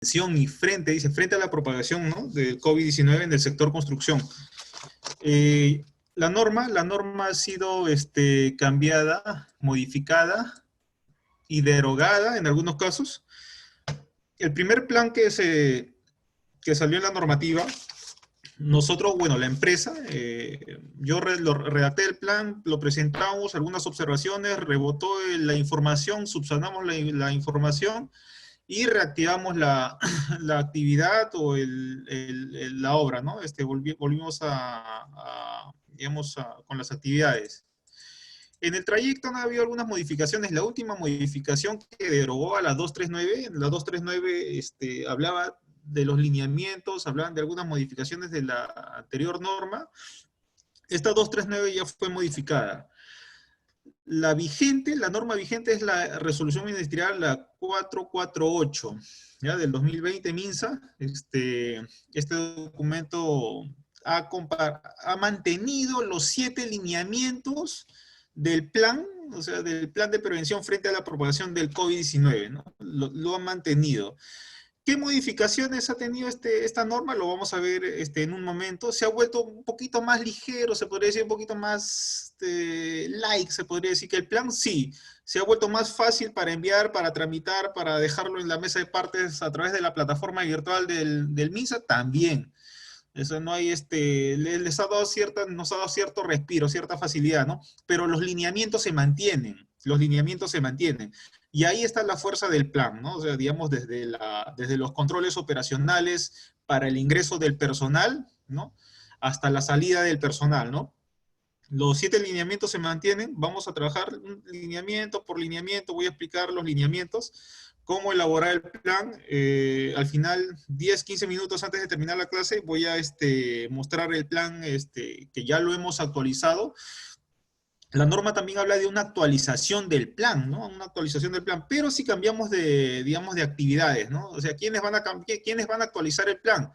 y frente, dice, frente a la propagación, ¿no?, del COVID-19 en el sector construcción. La norma ha sido cambiada, modificada y derogada en algunos casos. El primer plan que salió en la normativa, nosotros, bueno, la empresa, yo redacté el plan, lo presentamos, algunas observaciones, rebotó la información, subsanamos la información y reactivamos la actividad o la obra, ¿no? Volvimos digamos, con las actividades. En el trayecto han habido algunas modificaciones. La última modificación que derogó a la 239, la 239 hablaba de los lineamientos, hablaban de algunas modificaciones de la anterior norma. Esta 239 ya fue modificada. La norma vigente es la resolución ministerial, la 448, ¿ya? Del 2020, MINSA. Este documento ha mantenido los 7 lineamientos del plan, o sea, del plan de prevención frente a la propagación del COVID-19, ¿no? Lo ha mantenido. ¿Qué modificaciones ha tenido esta norma? Lo vamos a ver en un momento. Se ha vuelto un poquito más ligero, se podría decir un poquito más light, se podría decir que el plan sí. Se ha vuelto más fácil para enviar, para tramitar, para dejarlo en la mesa de partes a través de la plataforma virtual del MINSA también. Eso no hay, nos ha dado cierto respiro, cierta facilidad, ¿no? Pero los lineamientos se mantienen, Y ahí está la fuerza del plan, ¿no? O sea, digamos, desde los controles operacionales para el ingreso del personal, ¿no? Hasta la salida del personal, ¿no? Los 7 lineamientos se mantienen. Vamos a trabajar lineamiento por lineamiento. Voy a explicar los lineamientos, cómo elaborar el plan. Al final, 10, 15 minutos antes de terminar la clase, voy a mostrar el plan que ya lo hemos actualizado. La norma también habla de una actualización del plan, ¿no? Una actualización del plan, pero si cambiamos digamos, de actividades, ¿no? O sea, ¿quiénes van a actualizar el plan?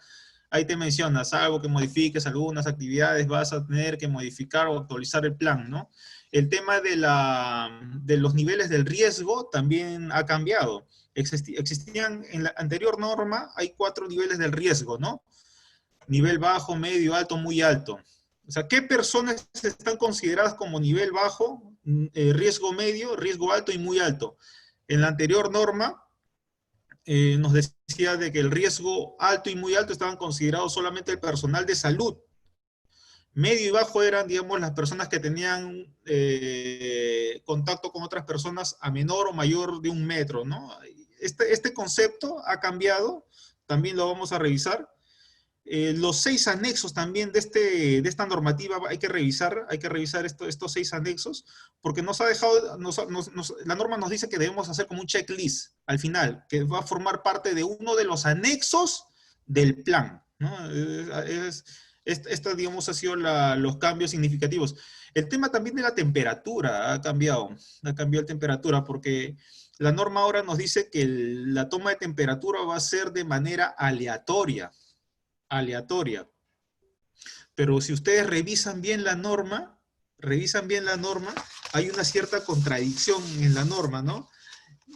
Ahí te menciona, salvo que modifiques algunas actividades, vas a tener que modificar o actualizar el plan, ¿no? El tema de los niveles del riesgo también ha cambiado. Existían en la anterior norma, hay 4 niveles del riesgo, ¿no? Nivel bajo, medio, alto, muy alto. O sea, ¿qué personas están consideradas como nivel bajo, riesgo medio, riesgo alto y muy alto? En la anterior norma nos decía de que el riesgo alto y muy alto estaban considerados solamente el personal de salud. Medio y bajo eran, digamos, las personas que tenían contacto con otras personas a menor o mayor de 1 metro, ¿no? Este concepto ha cambiado, también lo vamos a revisar. Los 6 anexos también de esta normativa hay que revisar estos 6 anexos, porque la norma nos dice que debemos hacer como un checklist al final, que va a formar parte de uno de los anexos del plan, ¿no? Digamos, ha sido los cambios significativos. El tema también de la temperatura ha cambiado la temperatura, porque la norma ahora nos dice que la toma de temperatura va a ser de manera aleatoria. Pero si ustedes revisan bien la norma, hay una cierta contradicción en la norma, ¿no?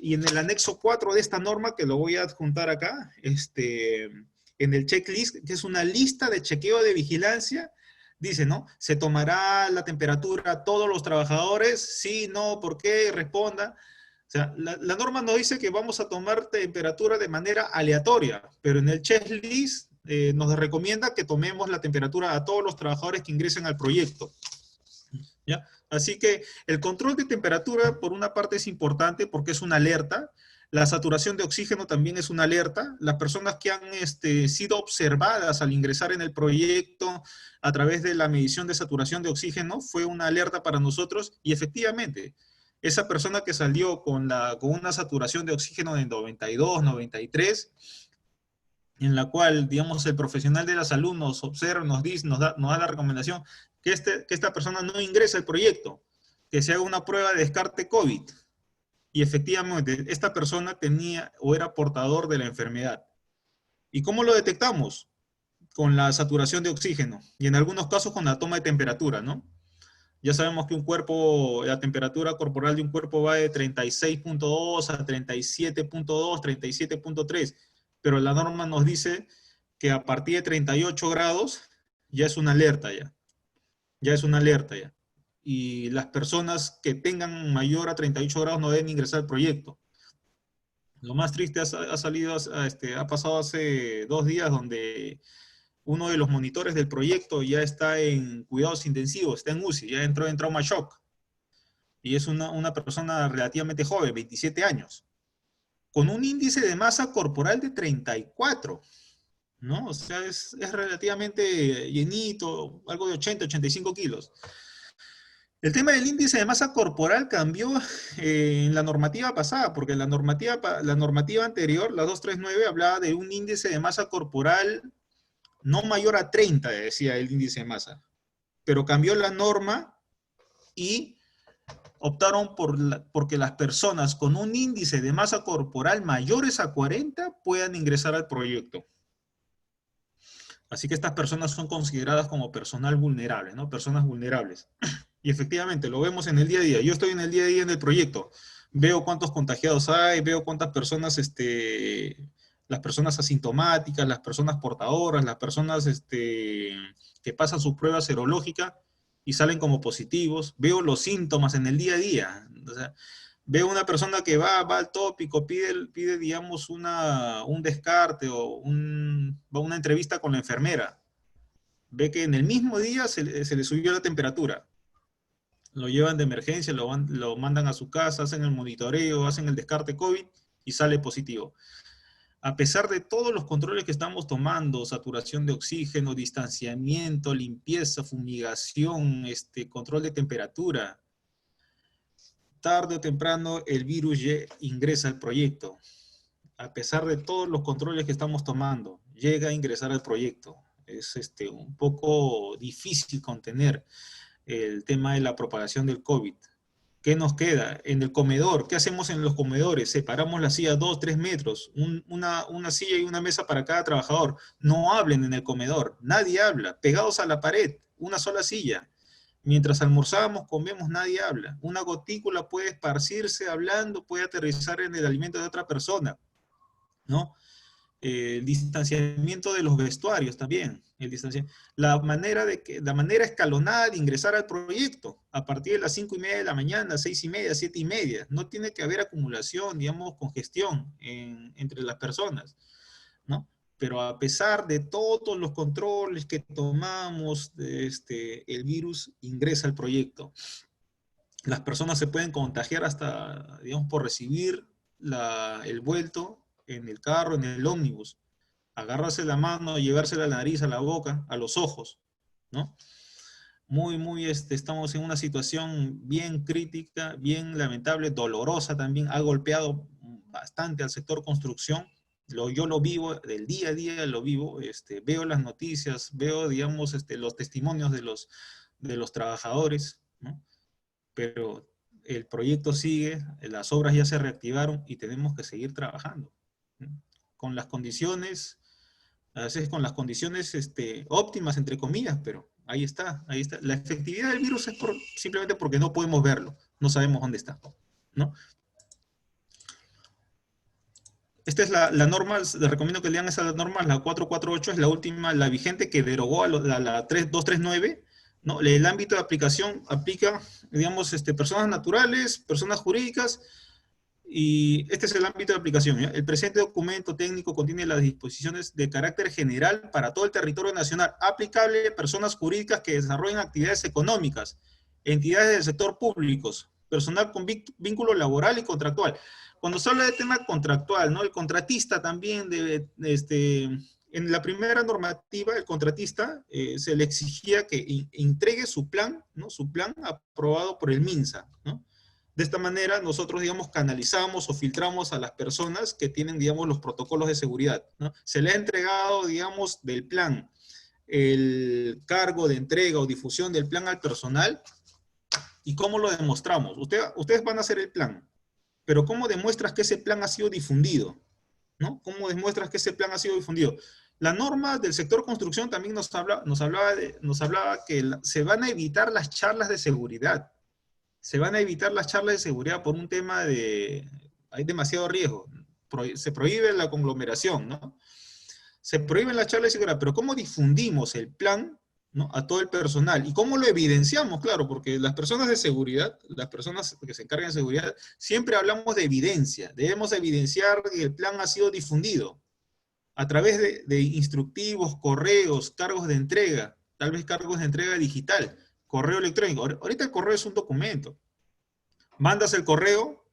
Y en el anexo 4 de esta norma, que lo voy a adjuntar acá, en el checklist, que es una lista de chequeo de vigilancia, dice, ¿no? Se tomará la temperatura a todos los trabajadores, sí, no, ¿por qué? Responda. O sea, la norma nos dice que vamos a tomar temperatura de manera aleatoria, pero en el checklist nos recomienda que tomemos la temperatura a todos los trabajadores que ingresen al proyecto, ¿ya? Así que el control de temperatura, por una parte, es importante porque es una alerta. La saturación de oxígeno también es una alerta. Las personas que han sido observadas al ingresar en el proyecto a través de la medición de saturación de oxígeno fue una alerta para nosotros, y efectivamente, esa persona que salió con una saturación de oxígeno de 92, 93, en la cual, digamos, el profesional de la salud nos observa, nos da la recomendación que esta persona no ingrese al proyecto, que se haga una prueba de descarte COVID. Y efectivamente, esta persona tenía o era portador de la enfermedad. ¿Y cómo lo detectamos? Con la saturación de oxígeno y en algunos casos con la toma de temperatura, ¿no? Ya sabemos que la temperatura corporal de un cuerpo va de 36.2 a 37.2, 37.3. pero la norma nos dice que a partir de 38 grados ya es una alerta ya. Ya es una alerta ya. Y las personas que tengan mayor a 38 grados no deben ingresar al proyecto. Lo más triste ha salido, ha pasado hace 2 días donde uno de los monitores del proyecto ya está en cuidados intensivos, está en UCI, ya entró en trauma shock. Y es una persona relativamente joven, 27 años, con un índice de masa corporal de 34, ¿no? O sea, es relativamente llenito, algo de 80, 85 kilos. El tema del índice de masa corporal cambió en la normativa pasada, porque la normativa anterior, la 239, hablaba de un índice de masa corporal no mayor a 30, decía el índice de masa. Pero cambió la norma y optaron porque las personas con un índice de masa corporal mayores a 40 puedan ingresar al proyecto. Así que estas personas son consideradas como personal vulnerable, ¿no? Personas vulnerables. Y efectivamente, lo vemos en el día a día. Yo estoy en el día a día en el proyecto. Veo cuántos contagiados hay, veo cuántas personas, las personas asintomáticas, las personas portadoras, las personas que pasan su prueba serológica y salen como positivos. Veo los síntomas en el día a día. O sea, veo una persona que va al tópico, pide digamos, un descarte o va a una entrevista con la enfermera. Ve que en el mismo día se le subió la temperatura. Lo llevan de emergencia, lo mandan a su casa, hacen el monitoreo, hacen el descarte COVID y sale positivo. A pesar de todos los controles que estamos tomando, saturación de oxígeno, distanciamiento, limpieza, fumigación, control de temperatura, tarde o temprano el virus ingresa al proyecto. A pesar de todos los controles que estamos tomando, llega a ingresar al proyecto. Es un poco difícil contener el tema de la propagación del COVID. ¿Qué nos queda? En el comedor, ¿qué hacemos en los comedores? Separamos las sillas 2, 3 metros, una silla y una mesa para cada trabajador. No hablen en el comedor, nadie habla, pegados a la pared, una sola silla. Mientras almorzamos, comemos, nadie habla. Una gotícula puede esparcirse hablando, puede aterrizar en el alimento de otra persona, ¿no? El distanciamiento de los vestuarios también, la manera escalonada de ingresar al proyecto, a partir de las 5:30 de la mañana, 6:30, 7:30, no tiene que haber acumulación, digamos, congestión entre las personas, ¿no? Pero a pesar de todos los controles que tomamos, el virus ingresa al proyecto. Las personas se pueden contagiar hasta, digamos, por recibir el vuelto en el carro, en el ómnibus, agarrarse la mano, llevársela a la nariz, a la boca, a los ojos, ¿no? Estamos en una situación bien crítica, bien lamentable, dolorosa también, ha golpeado bastante al sector construcción. Yo lo vivo, del día a día lo vivo, veo las noticias, veo, digamos, los testimonios de los trabajadores, ¿no? Pero el proyecto sigue, las obras ya se reactivaron y tenemos que seguir trabajando, ¿no? Con las condiciones, a veces con las condiciones óptimas, entre comillas, pero ahí está, ahí está. La efectividad del virus es simplemente porque no podemos verlo, no sabemos dónde está, ¿no? Esta es la norma, les recomiendo que lean esa norma, la 448 es la última, la vigente que derogó a la 239, ¿no? El ámbito de aplicación aplica, digamos, personas naturales, personas jurídicas, y este es el ámbito de aplicación, ¿ya? El presente documento técnico contiene las disposiciones de carácter general para todo el territorio nacional, aplicable a personas jurídicas que desarrollen actividades económicas, entidades del sector públicos, personal con vínculo laboral y contractual. Cuando se habla de tema contractual, ¿no? El contratista también debe, en la primera normativa, el contratista se le exigía que entregue su plan, ¿no? Su plan aprobado por el MINSA, ¿no? De esta manera, nosotros, digamos, canalizamos o filtramos a las personas que tienen, digamos, los protocolos de seguridad, ¿no? Se le ha entregado, digamos, del plan, el cargo de entrega o difusión del plan al personal. ¿Y cómo lo demostramos? Ustedes van a hacer el plan, pero ¿cómo demuestras que ese plan ha sido difundido? ¿No? ¿Cómo demuestras que ese plan ha sido difundido? La norma del sector construcción también nos hablaba que se van a evitar las charlas de seguridad. Se van a evitar las charlas de seguridad por un tema hay demasiado riesgo. se prohíbe la conglomeración, ¿no? Se prohíben las charlas de seguridad, pero ¿cómo difundimos el plan, ¿no?, a todo el personal? ¿Y cómo lo evidenciamos? Claro, porque las personas de seguridad, las personas que se encargan de seguridad, siempre hablamos de evidencia. Debemos evidenciar que el plan ha sido difundido a través de instructivos, correos, cargos de entrega, tal vez cargos de entrega digital, correo electrónico. Ahorita el correo es un documento. Mandas el correo,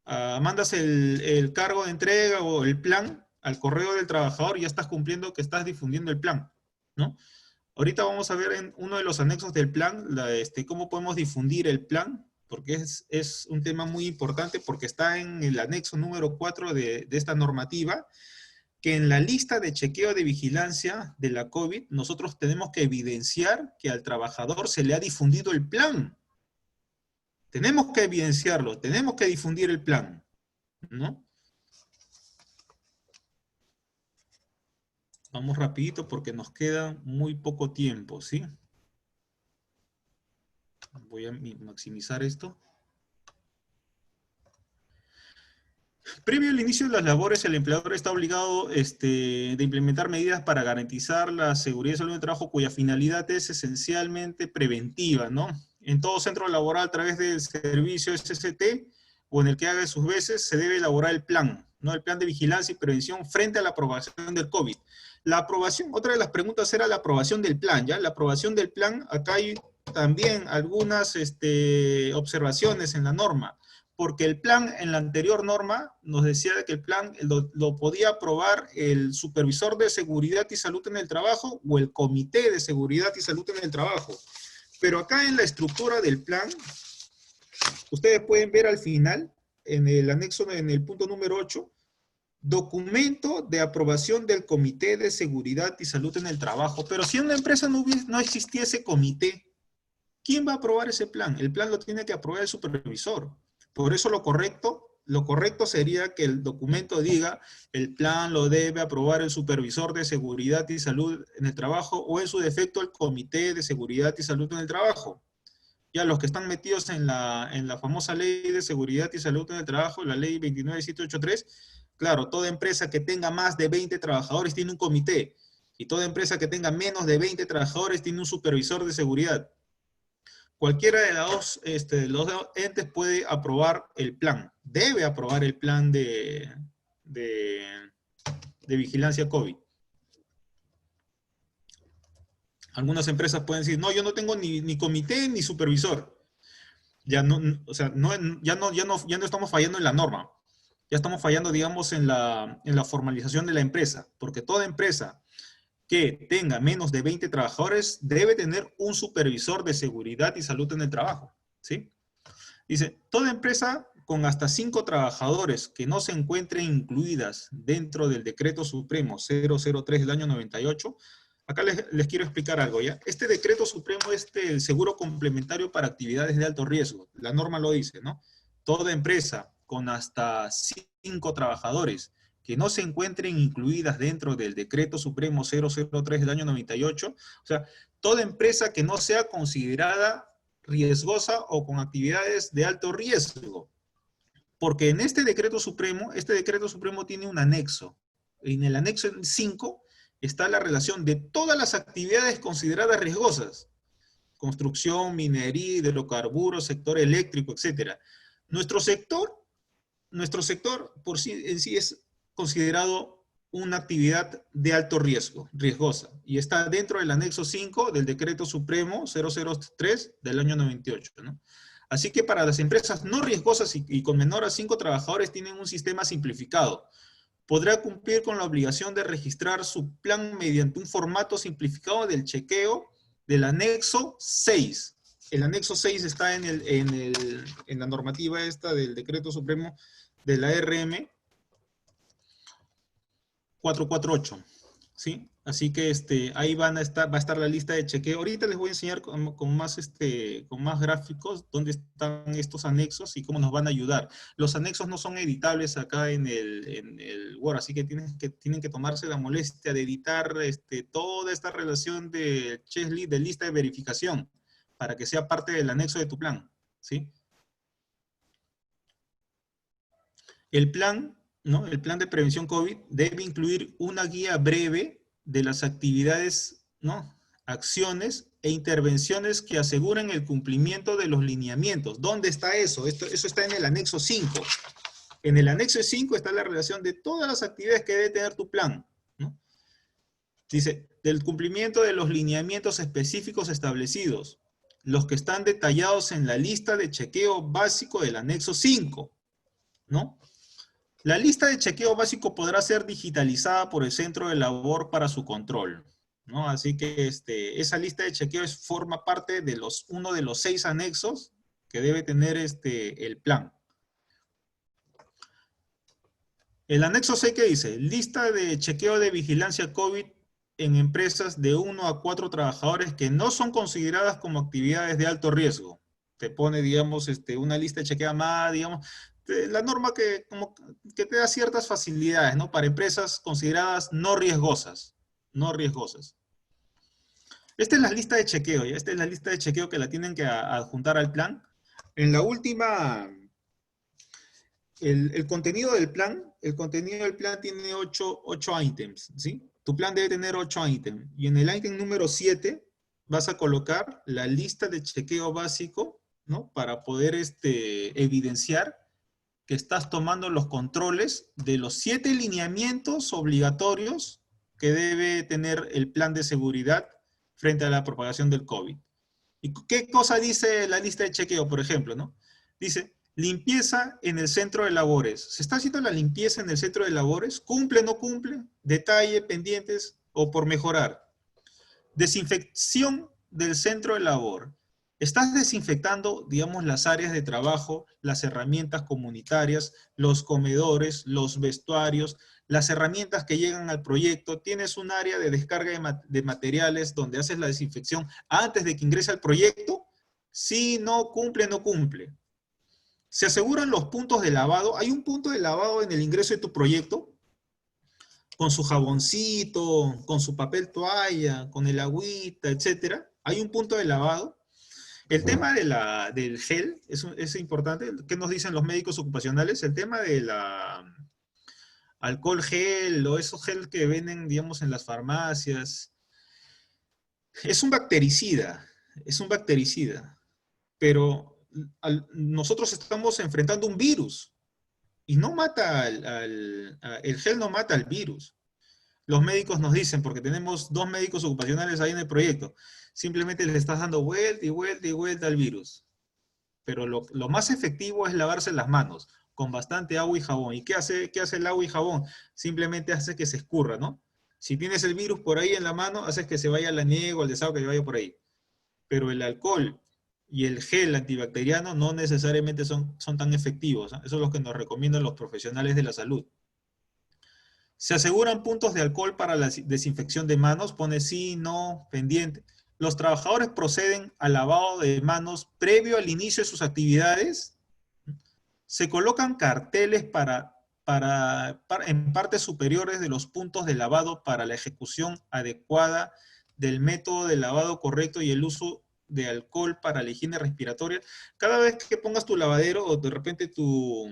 mandas el cargo de entrega o el plan al correo del trabajador y ya estás cumpliendo que estás difundiendo el plan, ¿no? Ahorita vamos a ver en uno de los anexos del plan, cómo podemos difundir el plan, porque es un tema muy importante, porque está en el anexo número 4 de esta normativa, que en la lista de chequeo de vigilancia de la COVID, nosotros tenemos que evidenciar que al trabajador se le ha difundido el plan. Tenemos que evidenciarlo, tenemos que difundir el plan, ¿no? Vamos rapidito porque nos queda muy poco tiempo, ¿sí? Voy a maximizar esto. Previo al inicio de las labores, el empleador está obligado de implementar medidas para garantizar la seguridad y salud del trabajo, cuya finalidad es esencialmente preventiva, ¿no? En todo centro laboral, a través del servicio SST o en el que haga sus veces, se debe elaborar el plan, ¿no? El plan de vigilancia y prevención frente a la aprobación del COVID. La aprobación, otra de las preguntas era la aprobación del plan, ¿ya? La aprobación del plan, acá hay también algunas observaciones en la norma, porque el plan en la anterior norma nos decía que el plan lo podía aprobar el supervisor de seguridad y salud en el trabajo o el comité de seguridad y salud en el trabajo. Pero acá en la estructura del plan, ustedes pueden ver al final, en el anexo, en el punto número 8, documento de aprobación del comité de seguridad y salud en el trabajo. Pero si en una empresa no existiese comité, ¿quién va a aprobar ese plan? El plan lo tiene que aprobar el supervisor. Por eso lo correcto sería que el documento diga el plan lo debe aprobar el supervisor de seguridad y salud en el trabajo o en su defecto el comité de seguridad y salud en el trabajo. Ya los que están metidos en la famosa ley de seguridad y salud en el trabajo, la ley 29783, claro, toda empresa que tenga más de 20 trabajadores tiene un comité y toda empresa que tenga menos de 20 trabajadores tiene un supervisor de seguridad. Cualquiera de los dos entes puede aprobar el plan, debe aprobar el plan de vigilancia COVID. Algunas empresas pueden decir, no, yo no tengo ni comité ni supervisor. Ya no, o sea, ya no estamos fallando en la norma. Ya estamos fallando, digamos, en la formalización de la empresa, porque toda empresa que tenga menos de 20 trabajadores debe tener un supervisor de seguridad y salud en el trabajo, ¿sí? Dice, toda empresa con hasta 5 trabajadores que no se encuentren incluidas dentro del Decreto Supremo 003 del año 98, acá les quiero explicar algo, ¿ya? Este Decreto Supremo es el seguro complementario para actividades de alto riesgo. La norma lo dice, ¿no? Toda empresa con hasta 5 trabajadores que no se encuentren incluidas dentro del Decreto Supremo 003 del año 98, o sea, toda empresa que no sea considerada riesgosa o con actividades de alto riesgo. Porque en este decreto supremo tiene un anexo. En el anexo 5 está la relación de todas las actividades consideradas riesgosas. Construcción, minería, hidrocarburos, sector eléctrico, etc. Nuestro sector por sí en sí es considerado una actividad de alto riesgo, riesgosa, y está dentro del anexo 5 del Decreto Supremo 003 del año 98, ¿no? Así que para las empresas no riesgosas y con menor a 5 trabajadores tienen un sistema simplificado. Podrá cumplir con la obligación de registrar su plan mediante un formato simplificado del chequeo del anexo 6. El anexo 6 está en la normativa esta del Decreto Supremo de la RM 448, ¿sí? Así que ahí va a estar la lista de chequeo. Ahorita les voy a enseñar con más gráficos dónde están estos anexos y cómo nos van a ayudar. Los anexos no son editables acá en el Word, así que tienen que tomarse la molestia de editar toda esta relación de checklist, de lista de verificación, para que sea parte del anexo de tu plan, ¿sí? El plan ¿no? El plan de prevención COVID debe incluir una guía breve de las actividades, ¿no? Acciones e intervenciones que aseguren el cumplimiento de los lineamientos. ¿Dónde está eso? Eso está en el anexo 5. En el anexo 5 está la relación de todas las actividades que debe tener tu plan, ¿no? Dice, del cumplimiento de los lineamientos específicos establecidos, los que están detallados en la lista de chequeo básico del anexo 5, ¿no? La lista de chequeo básico podrá ser digitalizada por el centro de labor para su control, ¿no? Así que esa lista de chequeo forma parte de uno de los 6 anexos que debe tener el plan. El anexo C, ¿qué dice? Lista de chequeo de vigilancia COVID en empresas de 1 a 4 trabajadores que no son consideradas como actividades de alto riesgo. Te pone, digamos, una lista de chequeo más, digamos, la norma que te da ciertas facilidades, ¿no? Para empresas consideradas no riesgosas, no riesgosas. Esta es la lista de chequeo, ¿ya? Esta es la lista de chequeo que la tienen que adjuntar al plan. En la última, el contenido del plan tiene 8 ítems, ¿sí? Tu plan debe tener 8 ítems. Y en el ítem número 7 vas a colocar la lista de chequeo básico, ¿no? Para poder evidenciar que estás tomando los controles de los 7 lineamientos obligatorios que debe tener el plan de seguridad frente a la propagación del COVID. ¿Y qué cosa dice la lista de chequeo, por ejemplo, ¿no? Dice, limpieza en el centro de labores. ¿Se está haciendo la limpieza en el centro de labores? ¿Cumple, no cumple? Detalle, pendientes o por mejorar. Desinfección del centro de labor. Estás desinfectando, digamos, las áreas de trabajo, las herramientas comunitarias, los comedores, los vestuarios, las herramientas que llegan al proyecto. Tienes un área de descarga de materiales donde haces la desinfección antes de que ingrese al proyecto. Si no cumple, no cumple. Se aseguran los puntos de lavado. Hay un punto de lavado en el ingreso de tu proyecto, con su jaboncito, con su papel toalla, con el agüita, etcétera. Hay un punto de lavado. El tema del gel es importante. ¿Qué nos dicen los médicos ocupacionales? El tema de la alcohol gel o esos gel que venden, digamos, en las farmacias. Es un bactericida, pero nosotros estamos enfrentando un virus y no mata el gel no mata al virus. Los médicos nos dicen, porque tenemos 2 médicos ocupacionales ahí en el proyecto, simplemente le estás dando vuelta y vuelta y vuelta al virus. Pero lo más efectivo es lavarse las manos con bastante agua y jabón. ¿Y qué hace el agua y jabón? Simplemente hace que se escurra, ¿no? Si tienes el virus por ahí en la mano, haces que se vaya al aniego, al desagüe, que se vaya por ahí. Pero el alcohol y el gel antibacteriano no necesariamente son tan efectivos, ¿eh? Eso es lo que nos recomiendan los profesionales de la salud. Se aseguran puntos de alcohol para la desinfección de manos, pone sí, no, pendiente. Los trabajadores proceden al lavado de manos previo al inicio de sus actividades. Se colocan carteles en partes superiores de los puntos de lavado para la ejecución adecuada del método de lavado correcto y el uso de alcohol para la higiene respiratoria. Cada vez que pongas tu lavadero o de repente tu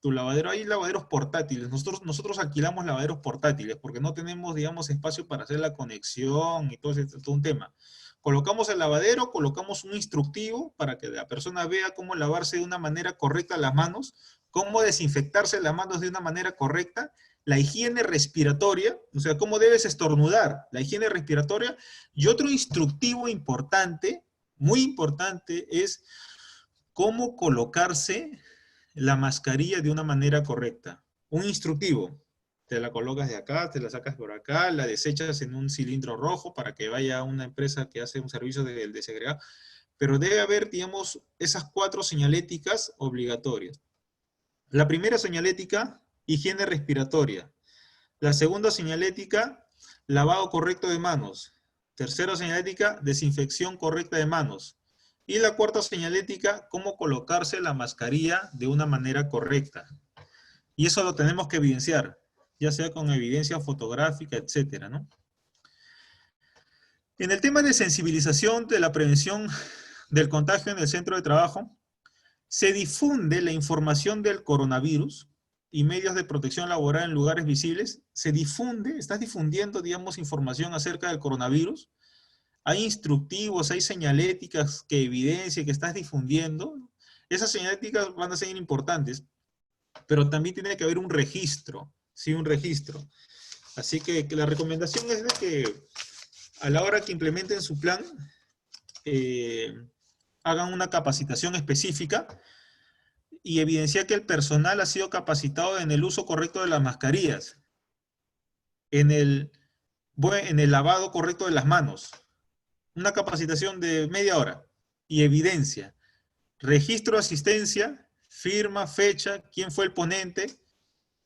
lavadero, hay lavaderos portátiles. Nosotros alquilamos lavaderos portátiles porque no tenemos, digamos, espacio para hacer la conexión y todo un tema. Colocamos el lavadero, colocamos un instructivo para que la persona vea cómo lavarse de una manera correcta las manos, cómo desinfectarse las manos de una manera correcta, la higiene respiratoria, o sea, cómo debes estornudar, la higiene respiratoria. Y otro instructivo importante, muy importante, es cómo colocarse la mascarilla de una manera correcta. Un instructivo. Te la colocas de acá, te la sacas por acá, la desechas en un cilindro rojo para que vaya a una empresa que hace un servicio de desegregado. Pero debe haber, digamos, esas 4 señaléticas obligatorias. La primera señalética, higiene respiratoria. La segunda señalética, lavado correcto de manos. Tercera señalética, desinfección correcta de manos. Y la cuarta señalética, cómo colocarse la mascarilla de una manera correcta. Y eso lo tenemos que evidenciar, ya sea con evidencia fotográfica, etcétera, ¿no? En el tema de sensibilización de la prevención del contagio en el centro de trabajo, se difunde la información del coronavirus y medios de protección laboral en lugares visibles, se difunde, estás difundiendo, digamos, información acerca del coronavirus. Hay instructivos, hay señaléticas que evidencian que estás difundiendo. Esas señaléticas van a ser importantes, pero también tiene que haber un registro, ¿sí? Un registro. Así que la recomendación es de que a la hora que implementen su plan, hagan una capacitación específica y evidenciar que el personal ha sido capacitado en el uso correcto de las mascarillas, en el lavado correcto de las manos. Una capacitación de media hora y evidencia. Registro de asistencia, firma, fecha, quién fue el ponente,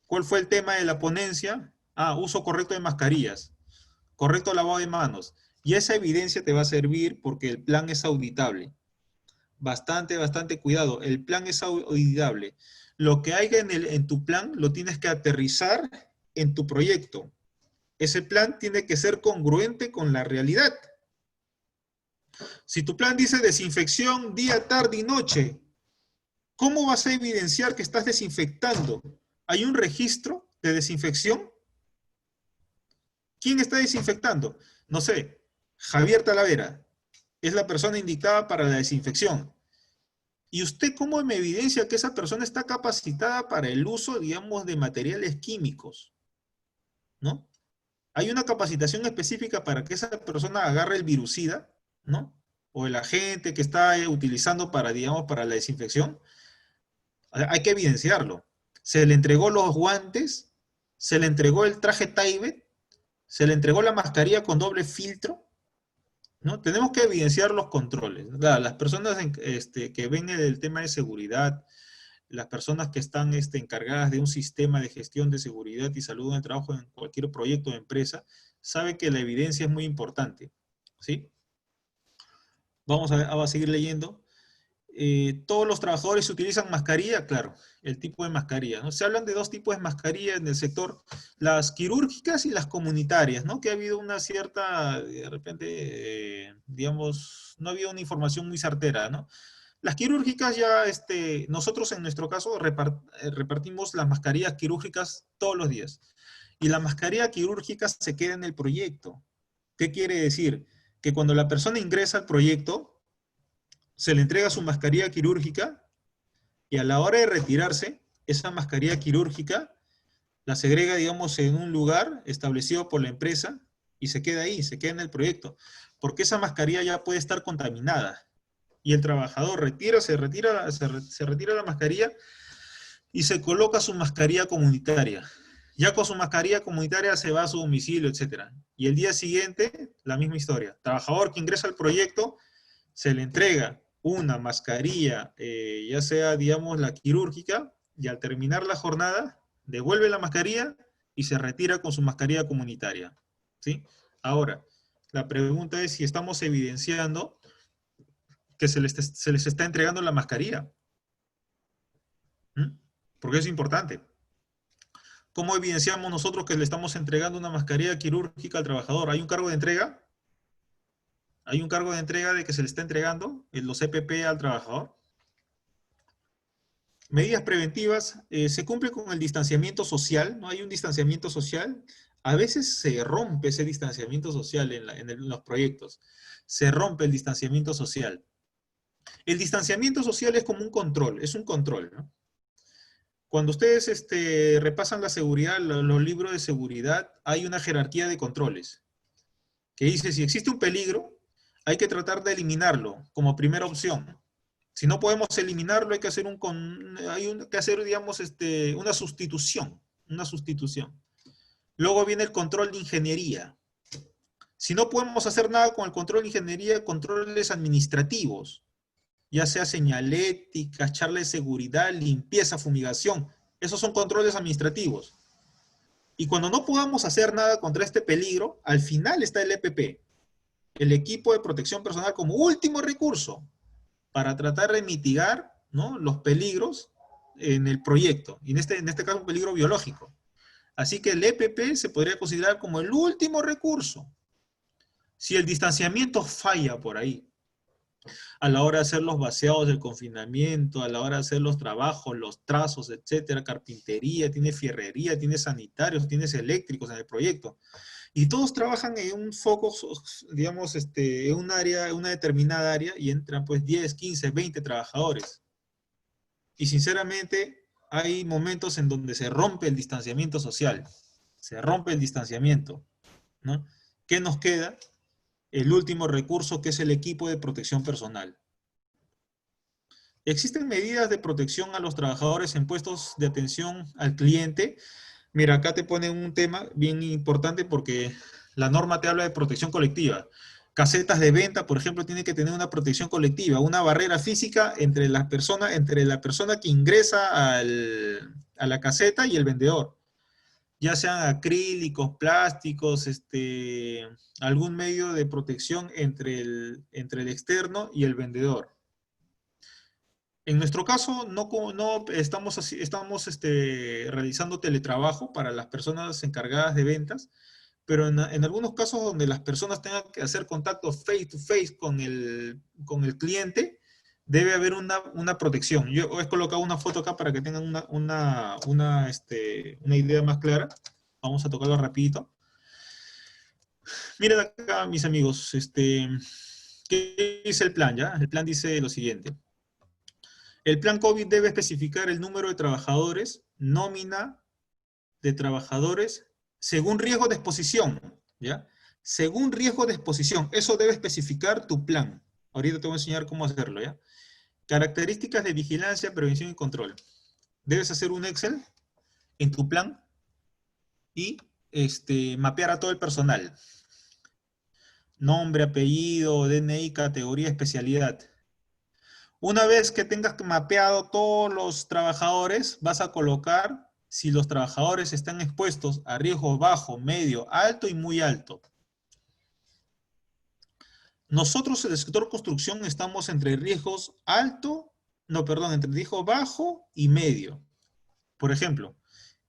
cuál fue el tema de la ponencia. Uso correcto de mascarillas, correcto lavado de manos. Y esa evidencia te va a servir porque el plan es auditable. Bastante cuidado. El plan es auditable. Lo que haya en tu plan lo tienes que aterrizar en tu proyecto. Ese plan tiene que ser congruente con la realidad. Si tu plan dice desinfección día, tarde y noche, ¿cómo vas a evidenciar que estás desinfectando? ¿Hay un registro de desinfección? ¿Quién está desinfectando? No sé, Javier Talavera es la persona indicada para la desinfección. ¿Y usted cómo me evidencia que esa persona está capacitada para el uso, digamos, de materiales químicos? ¿No? ¿Hay una capacitación específica para que esa persona agarre el virucida, ¿no? O el agente que está utilizando para, digamos, para la desinfección. Hay que evidenciarlo. Se le entregó los guantes, se le entregó el traje Tyvek, se le entregó la mascarilla con doble filtro, ¿no? Tenemos que evidenciar los controles. Claro, las personas que ven el tema de seguridad, las personas que están encargadas de un sistema de gestión de seguridad y salud en el trabajo en cualquier proyecto de empresa, saben que la evidencia es muy importante, ¿sí? Vamos a seguir leyendo. Todos los trabajadores utilizan mascarilla, claro, el tipo de mascarilla, ¿no? Se hablan de dos tipos de mascarilla en el sector, las quirúrgicas y las comunitarias, ¿no? Que ha habido una cierta, de repente, digamos, no había una información muy certera, ¿no? Las quirúrgicas ya, nosotros en nuestro caso repartimos las mascarillas quirúrgicas todos los días. Y la mascarilla quirúrgica se queda en el proyecto. ¿Qué quiere decir? Que cuando la persona ingresa al proyecto, se le entrega su mascarilla quirúrgica y a la hora de retirarse, esa mascarilla quirúrgica la segrega, digamos, en un lugar establecido por la empresa y se queda ahí, se queda en el proyecto. Porque esa mascarilla ya puede estar contaminada. Y el trabajador se retira la mascarilla y se coloca su mascarilla comunitaria. Ya con su mascarilla comunitaria se va a su domicilio, etc. Y el día siguiente, la misma historia. Trabajador que ingresa al proyecto, se le entrega una mascarilla, ya sea, digamos, la quirúrgica, y al terminar la jornada, devuelve la mascarilla y se retira con su mascarilla comunitaria, ¿sí? Ahora, la pregunta es si estamos evidenciando que se les está entregando la mascarilla. ¿Mm? Porque es importante. ¿Cómo evidenciamos nosotros que le estamos entregando una mascarilla quirúrgica al trabajador? ¿Hay un cargo de entrega? ¿Hay un cargo de entrega de que se le está entregando los EPP al trabajador? Medidas preventivas, se cumple con el distanciamiento social, ¿no? Hay un distanciamiento social. A veces se rompe ese distanciamiento social en los proyectos. Se rompe el distanciamiento social. El distanciamiento social es como un control, es un control, ¿no? Cuando ustedes repasan la seguridad, los libros de seguridad, hay una jerarquía de controles que dice si existe un peligro, hay que tratar de eliminarlo como primera opción. Si no podemos eliminarlo, hay que hacer digamos, una sustitución. Una sustitución. Luego viene el control de ingeniería. Si no podemos hacer nada con el control de ingeniería, controles administrativos, ya sea señalética, charla de seguridad, limpieza, fumigación. Esos son controles administrativos. Y cuando no podamos hacer nada contra este peligro, al final está el EPP, el equipo de protección personal, como último recurso para tratar de mitigar, ¿no?, los peligros en el proyecto, y en este caso un peligro biológico. Así que el EPP se podría considerar como el último recurso. Si el distanciamiento falla por ahí, a la hora de hacer los vaciados del confinamiento, a la hora de hacer los trabajos, los trazos, etcétera, carpintería, tiene fierrería, tiene sanitarios, tienes eléctricos en el proyecto. Y todos trabajan en un foco, digamos, en un área, una determinada área, y entran pues 10, 15, 20 trabajadores. Y sinceramente, hay momentos en donde se rompe el distanciamiento social, se rompe el distanciamiento, ¿no? ¿Qué nos queda? El último recurso, que es el equipo de protección personal. Existen medidas de protección a los trabajadores en puestos de atención al cliente. Mira, acá te ponen un tema bien importante porque la norma te habla de protección colectiva. Casetas de venta, por ejemplo, tienen que tener una protección colectiva, una barrera física entre la persona que ingresa a la caseta y el vendedor. Ya sean acrílicos, plásticos, algún medio de protección entre el externo y el vendedor. En nuestro caso, no estamos, realizando teletrabajo para las personas encargadas de ventas, pero en algunos casos donde las personas tengan que hacer contacto face to face con el cliente, debe haber una protección. Yo he colocado una foto acá para que tengan una idea más clara. Vamos a tocarlo rapidito. Miren acá, mis amigos, ¿qué dice el plan? ¿Ya? El plan dice lo siguiente. El plan COVID debe especificar el número de trabajadores, nómina de trabajadores, según riesgo de exposición, ¿ya? Según riesgo de exposición, eso debe especificar tu plan. Ahorita te voy a enseñar cómo hacerlo, ¿ya? Características de vigilancia, prevención y control. Debes hacer un Excel en tu plan y mapear a todo el personal. Nombre, apellido, DNI, categoría, especialidad. Una vez que tengas mapeado todos los trabajadores, vas a colocar si los trabajadores están expuestos a riesgo bajo, medio, alto y muy alto. Nosotros en el sector construcción estamos entre riesgos entre riesgo bajo y medio. Por ejemplo,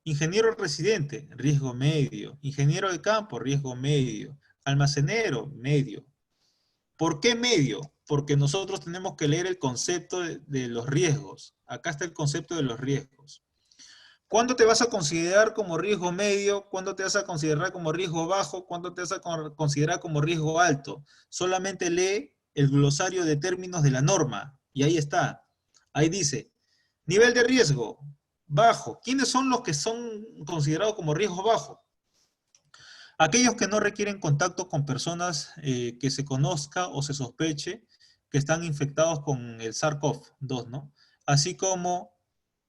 ingeniero residente, riesgo medio. Ingeniero de campo, riesgo medio. Almacenero, medio. ¿Por qué medio? Porque nosotros tenemos que leer el concepto de los riesgos. Acá está el concepto de los riesgos. ¿Cuándo te vas a considerar como riesgo medio? ¿Cuándo te vas a considerar como riesgo bajo? ¿Cuándo te vas a considerar como riesgo alto? Solamente lee el glosario de términos de la norma. Y ahí está. Ahí dice, nivel de riesgo, bajo. ¿Quiénes son los que son considerados como riesgo bajo? Aquellos que no requieren contacto con personas que se conozca o se sospeche que están infectados con el SARS-CoV-2, ¿no? Así como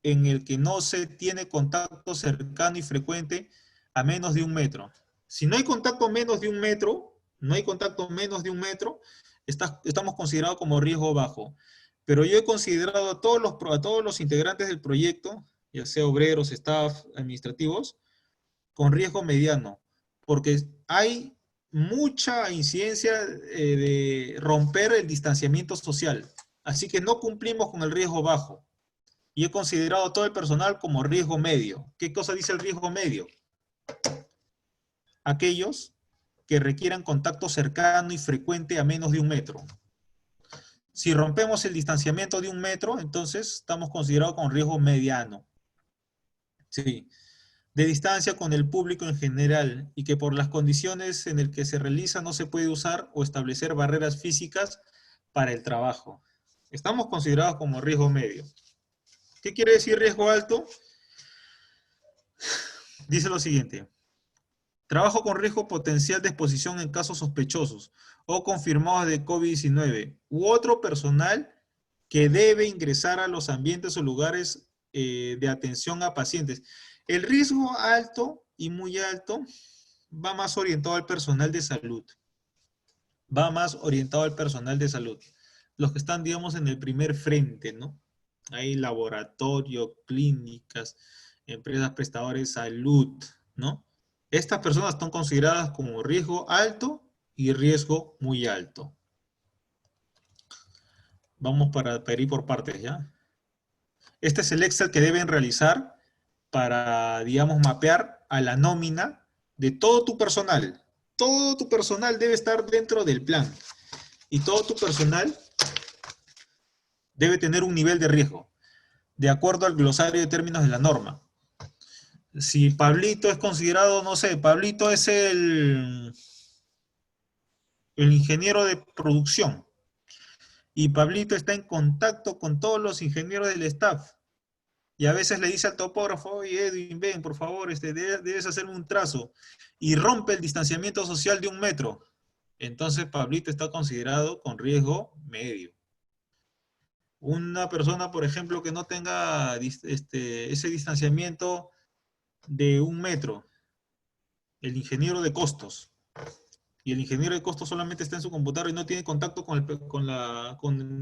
en el que no se tiene contacto cercano y frecuente a menos de 1 metro. Si no hay contacto menos de 1 metro, estamos considerados como riesgo bajo. Pero yo he considerado a todos los integrantes del proyecto, ya sea obreros, staff, administrativos, con riesgo mediano, porque hay mucha incidencia de romper el distanciamiento social. Así que no cumplimos con el riesgo bajo. Y he considerado a todo el personal como riesgo medio. ¿Qué cosa dice el riesgo medio? Aquellos que requieran contacto cercano y frecuente a menos de 1 metro. Si rompemos el distanciamiento de 1 metro, entonces estamos considerados con riesgo mediano. Sí. De distancia con el público en general y que por las condiciones en las que se realiza no se puede usar o establecer barreras físicas para el trabajo. Estamos considerados como riesgo medio. ¿Qué quiere decir riesgo alto? Dice lo siguiente. Trabajo con riesgo potencial de exposición en casos sospechosos o confirmados de COVID-19 u otro personal que debe ingresar a los ambientes o lugares de atención a pacientes. El riesgo alto y muy alto va más orientado al personal de salud. Los que están, digamos, en el primer frente, ¿no? Hay laboratorio, clínicas, empresas prestadoras de salud, ¿no? Estas personas están consideradas como riesgo alto y riesgo muy alto. Vamos para ir por partes, ¿ya? Este es el Excel que deben realizar para, digamos, mapear a la nómina de todo tu personal. Todo tu personal debe estar dentro del plan. Y todo tu personal debe tener un nivel de riesgo, de acuerdo al glosario de términos de la norma. Si Pablito es considerado, no sé, Pablito es el ingeniero de producción, y Pablito está en contacto con todos los ingenieros del staff, y a veces le dice al topógrafo, oye Edwin, ven, por favor, debes hacerme un trazo, y rompe el distanciamiento social de 1 metro. Entonces Pablito está considerado con riesgo medio. Una persona, por ejemplo, que no tenga ese distanciamiento de 1 metro, el ingeniero de costos, y el ingeniero de costos solamente está en su computadora y no tiene contacto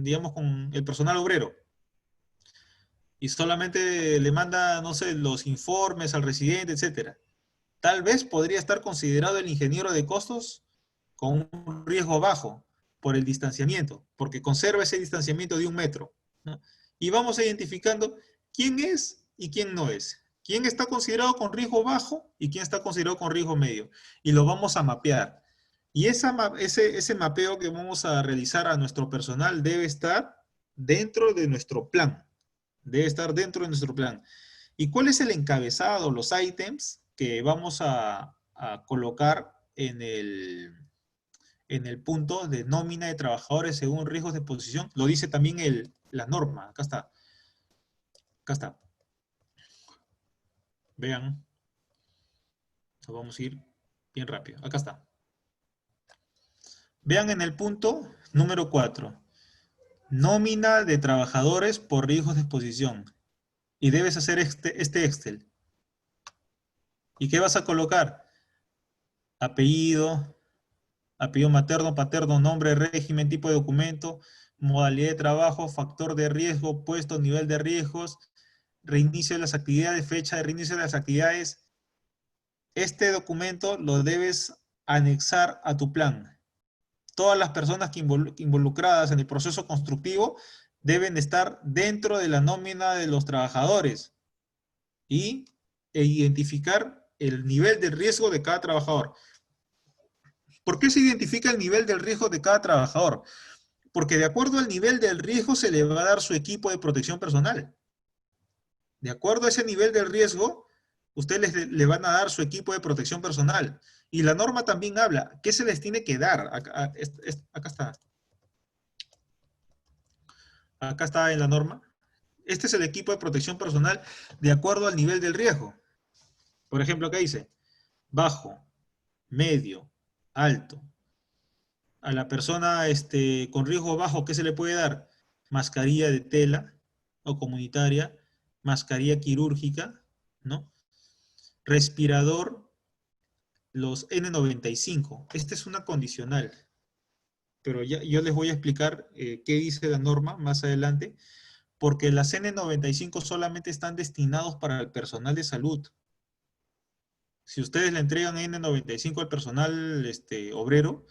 digamos, con el personal obrero, y solamente le manda, no sé, los informes al residente, etcétera. Tal vez podría estar considerado el ingeniero de costos con un riesgo bajo por el distanciamiento, porque conserva ese distanciamiento de 1 metro, ¿no? Y vamos identificando quién es y quién no es. Quién está considerado con riesgo bajo y quién está considerado con riesgo medio. Y lo vamos a mapear. Y ese mapeo que vamos a realizar a nuestro personal debe estar dentro de nuestro plan. Debe estar dentro de nuestro plan. ¿Y cuál es el encabezado, los ítems que vamos a colocar en el punto de nómina de trabajadores según riesgos de exposición? Lo dice también la norma. Acá está. Acá está. Vean. Nos vamos a ir bien rápido. Acá está. Vean en el punto número 4. Nómina de trabajadores por riesgos de exposición. Y debes hacer este Excel. ¿Y qué vas a colocar? Apellido materno, paterno, nombre, régimen, tipo de documento, modalidad de trabajo, factor de riesgo, puesto, nivel de riesgos, reinicio de las actividades, fecha de reinicio de las actividades. Este documento lo debes anexar a tu plan. Todas las personas involucradas en el proceso constructivo deben estar dentro de la nómina de los trabajadores e identificar el nivel de riesgo de cada trabajador. ¿Por qué se identifica el nivel del riesgo de cada trabajador? Porque de acuerdo al nivel del riesgo se le va a dar su equipo de protección personal. De acuerdo a ese nivel del riesgo, ustedes le van a dar su equipo de protección personal. Y la norma también habla, ¿qué se les tiene que dar? Acá está. Acá está en la norma. Este es el equipo de protección personal de acuerdo al nivel del riesgo. Por ejemplo, acá dice, bajo, medio, alto. A la persona con riesgo bajo, ¿qué se le puede dar? Mascarilla de tela o comunitaria, mascarilla quirúrgica, ¿no? Respirador, los N95. Esta es una condicional, pero yo les voy a explicar qué dice la norma más adelante, porque las N95 solamente están destinados para el personal de salud. Si ustedes le entregan N95 al personal obrero,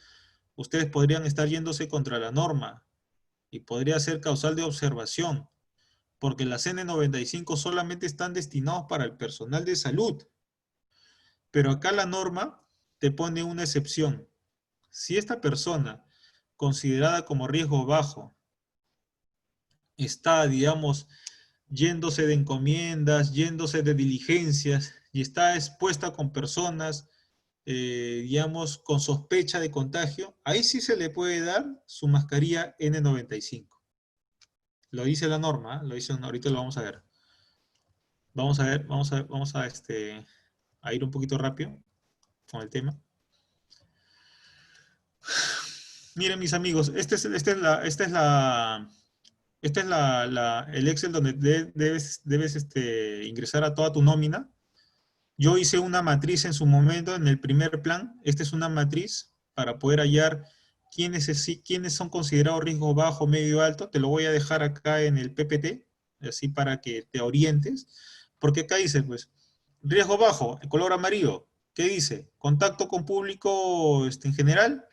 ustedes podrían estar yéndose contra la norma y podría ser causal de observación, porque las N95 solamente están destinados para el personal de salud. Pero acá la norma te pone una excepción. Si esta persona, considerada como riesgo bajo, está, digamos, yéndose de encomiendas, yéndose de diligencias y está expuesta con personas, digamos, con sospecha de contagio, ahí sí se le puede dar su mascarilla N95. Lo dice la norma, lo dice, ahorita lo vamos a ver. Vamos a ir un poquito rápido con el tema. Miren, mis amigos, este es el Excel donde debes ingresar a toda tu nómina. Yo hice una matriz en su momento en el primer plan. Esta es una matriz para poder hallar quiénes son considerados riesgo bajo, medio, alto. Te lo voy a dejar acá en el PPT, así para que te orientes. Porque acá dice, pues, riesgo bajo, en color amarillo. ¿Qué dice? Contacto con público en general,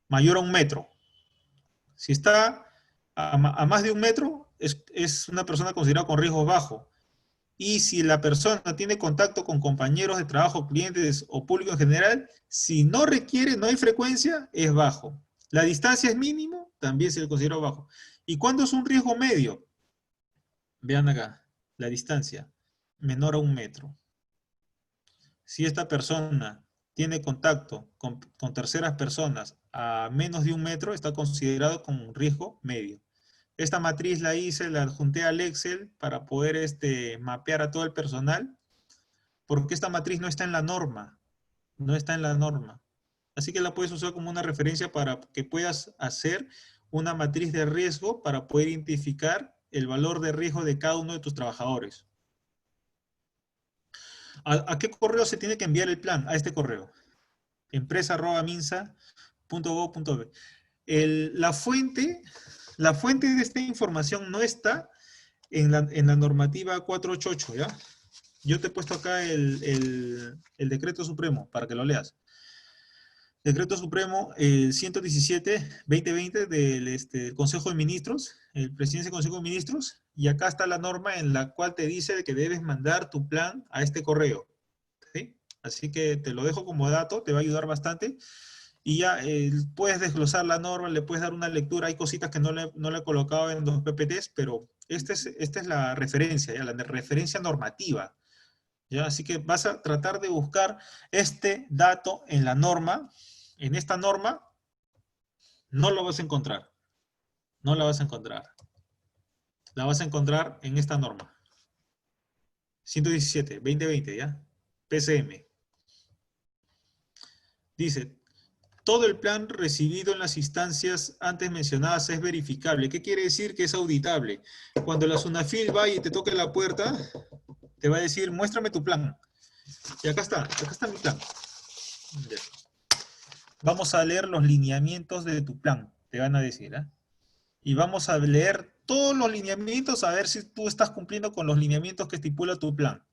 mayor a 1 metro. Si está a más de 1 metro, es una persona considerada con riesgo bajo. Y si la persona tiene contacto con compañeros de trabajo, clientes o público en general, si no requiere, no hay frecuencia, es bajo. La distancia es mínimo, también se le considera bajo. ¿Y cuándo es un riesgo medio? Vean acá, la distancia, menor a 1 metro. Si esta persona tiene contacto con terceras personas a menos de 1 metro, está considerado como un riesgo medio. Esta matriz la hice, la adjunté al Excel para poder mapear a todo el personal, porque esta matriz no está en la norma, no está en la norma. Así que la puedes usar como una referencia para que puedas hacer una matriz de riesgo para poder identificar el valor de riesgo de cada uno de tus trabajadores. ¿A qué correo se tiene que enviar el plan? A este correo. empresa@minsa.gov.b. La fuente de esta información no está en la normativa 488, ¿ya? Yo te he puesto acá el decreto supremo para que lo leas. Decreto Supremo 117-2020 del Consejo de Ministros, el presidente del Consejo de Ministros, y acá está la norma en la cual te dice que debes mandar tu plan a este correo. ¿Sí? Así que te lo dejo como dato, te va a ayudar bastante. Y ya puedes desglosar la norma, le puedes dar una lectura. Hay cositas que no le he colocado en los PPTs, pero esta es la referencia, ¿ya? La referencia normativa. ¿Ya? Así que vas a tratar de buscar este dato en la norma. En esta norma no lo vas a encontrar. No la vas a encontrar. La vas a encontrar en esta norma. 117-2020, ¿ya? PCM. Dice, todo el plan recibido en las instancias antes mencionadas es verificable. ¿Qué quiere decir que es auditable? Cuando la SUNAFIL va y te toque la puerta, te va a decir, muéstrame tu plan. Y acá está mi plan. Ya. Vamos a leer los lineamientos de tu plan, te van a decir, ¿eh? Y vamos a leer todos los lineamientos a ver si tú estás cumpliendo con los lineamientos que estipula tu plan.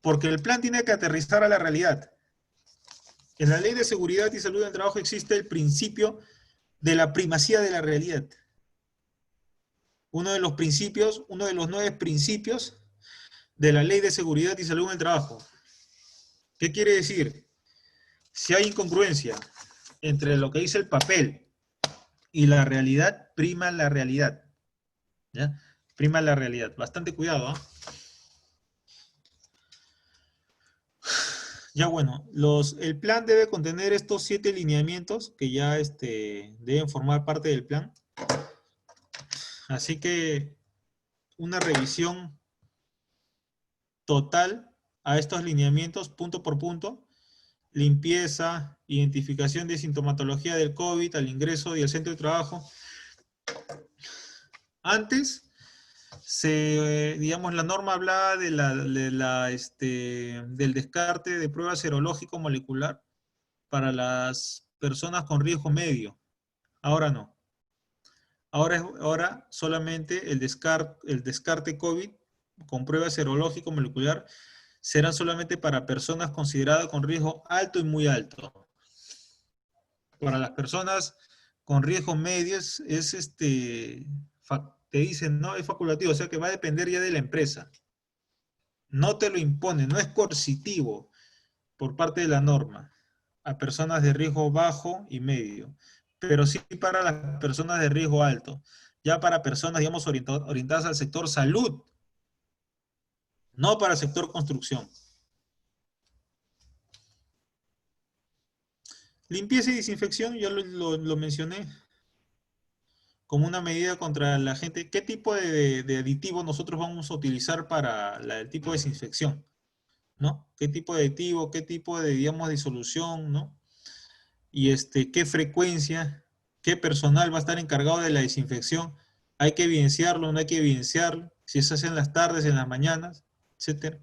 Porque el plan tiene que aterrizar a la realidad. En la Ley de Seguridad y Salud del Trabajo existe el principio de la primacía de la realidad. Uno de los principios, uno de los 9 principios de la Ley de Seguridad y Salud en el Trabajo. ¿Qué quiere decir? Si hay incongruencia entre lo que dice el papel y la realidad, prima la realidad. ¿Ya? Prima la realidad. Bastante cuidado, ¿eh? Ya bueno, el plan debe contener estos 7 lineamientos que ya deben formar parte del plan. Así que una revisión total a estos lineamientos punto por punto. Limpieza, identificación de sintomatología del COVID al ingreso y al centro de trabajo. Antes, digamos, la norma hablaba del descarte de pruebas serológico molecular para las personas con riesgo medio. Ahora no. Ahora solamente el descarte COVID con prueba serológico molecular serán solamente para personas consideradas con riesgo alto y muy alto. Para las personas con riesgo medio te dicen, no, es facultativo, o sea que va a depender ya de la empresa. No te lo impone, no es coercitivo por parte de la norma a personas de riesgo bajo y medio, pero sí para las personas de riesgo alto, ya para personas, digamos, orientadas al sector salud, no para el sector construcción. Limpieza y desinfección, yo lo mencioné como una medida contra la gente. ¿Qué tipo de aditivo nosotros vamos a utilizar para el tipo de desinfección? ¿No? ¿Qué tipo de aditivo, qué tipo de, digamos, disolución, ¿no? Y qué frecuencia, qué personal va a estar encargado de la desinfección. Hay que evidenciarlo, no hay que evidenciarlo, si se hace en las tardes, en las mañanas, etcétera.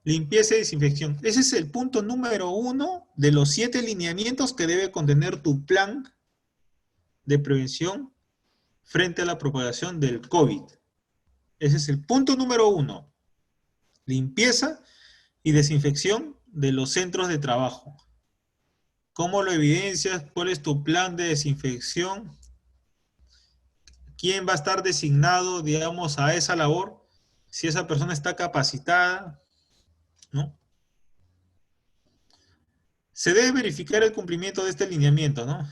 Limpieza y desinfección. Ese es el punto número 1 de los 7 lineamientos que debe contener tu plan de prevención frente a la propagación del COVID. Ese es el punto número 1. Limpieza y desinfección de los centros de trabajo. ¿Cómo lo evidencias? ¿Cuál es tu plan de desinfección? ¿Quién va a estar designado, digamos, a esa labor? Si esa persona está capacitada, ¿no? Se debe verificar el cumplimiento de este lineamiento, ¿no?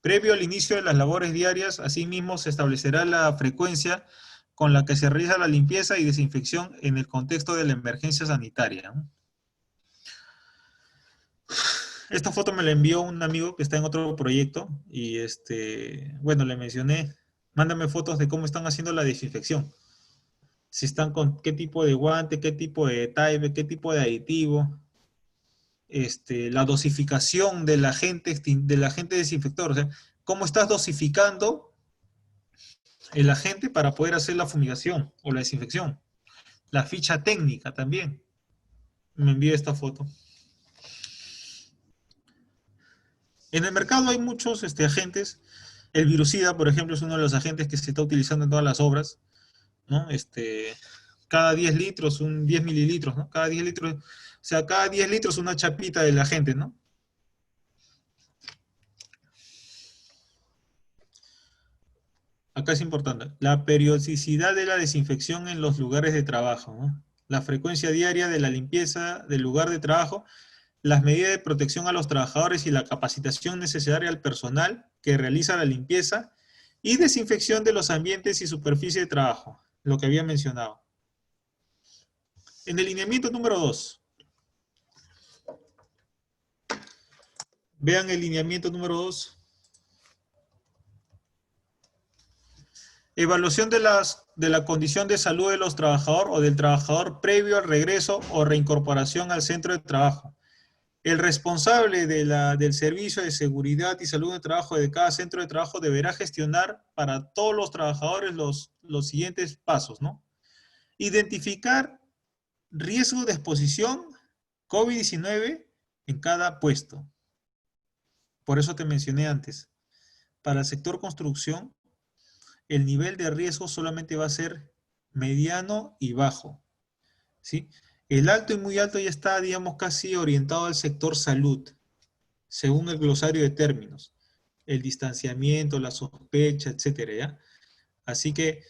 Previo al inicio de las labores diarias, asimismo se establecerá la frecuencia con la que se realiza la limpieza y desinfección en el contexto de la emergencia sanitaria. Esta foto me la envió un amigo que está en otro proyecto y bueno, le mencioné, mándame fotos de cómo están haciendo la desinfección. Si están con qué tipo de guante, qué tipo de detalle, qué tipo de aditivo, la dosificación del agente desinfector, o sea, cómo estás dosificando el agente para poder hacer la fumigación o la desinfección. La ficha técnica también. Me envió esta foto. En el mercado hay muchos agentes. El virucida, por ejemplo, es uno de los agentes que se está utilizando en todas las obras, ¿no? Cada 10 litros, 10 mililitros, ¿no? Cada 10 litros, o sea, cada 10 litros una chapita del agente, ¿no? Acá es importante. La periodicidad de la desinfección en los lugares de trabajo, ¿no? La frecuencia diaria de la limpieza del lugar de trabajo, las medidas de protección a los trabajadores y la capacitación necesaria al personal que realiza la limpieza y desinfección de los ambientes y superficie de trabajo, lo que había mencionado. En el lineamiento número 2, vean el lineamiento número 2. Evaluación de la condición de salud de los trabajadores o del trabajador previo al regreso o reincorporación al centro de trabajo. El responsable del servicio de seguridad y salud de trabajo de cada centro de trabajo deberá gestionar para todos los trabajadores los siguientes pasos, ¿no? Identificar riesgo de exposición COVID-19 en cada puesto. Por eso te mencioné antes. Para el sector construcción, el nivel de riesgo solamente va a ser mediano y bajo, ¿sí? El alto y muy alto ya está, digamos, casi orientado al sector salud, según el glosario de términos, el distanciamiento, la sospecha, etcétera, ¿ya? Así que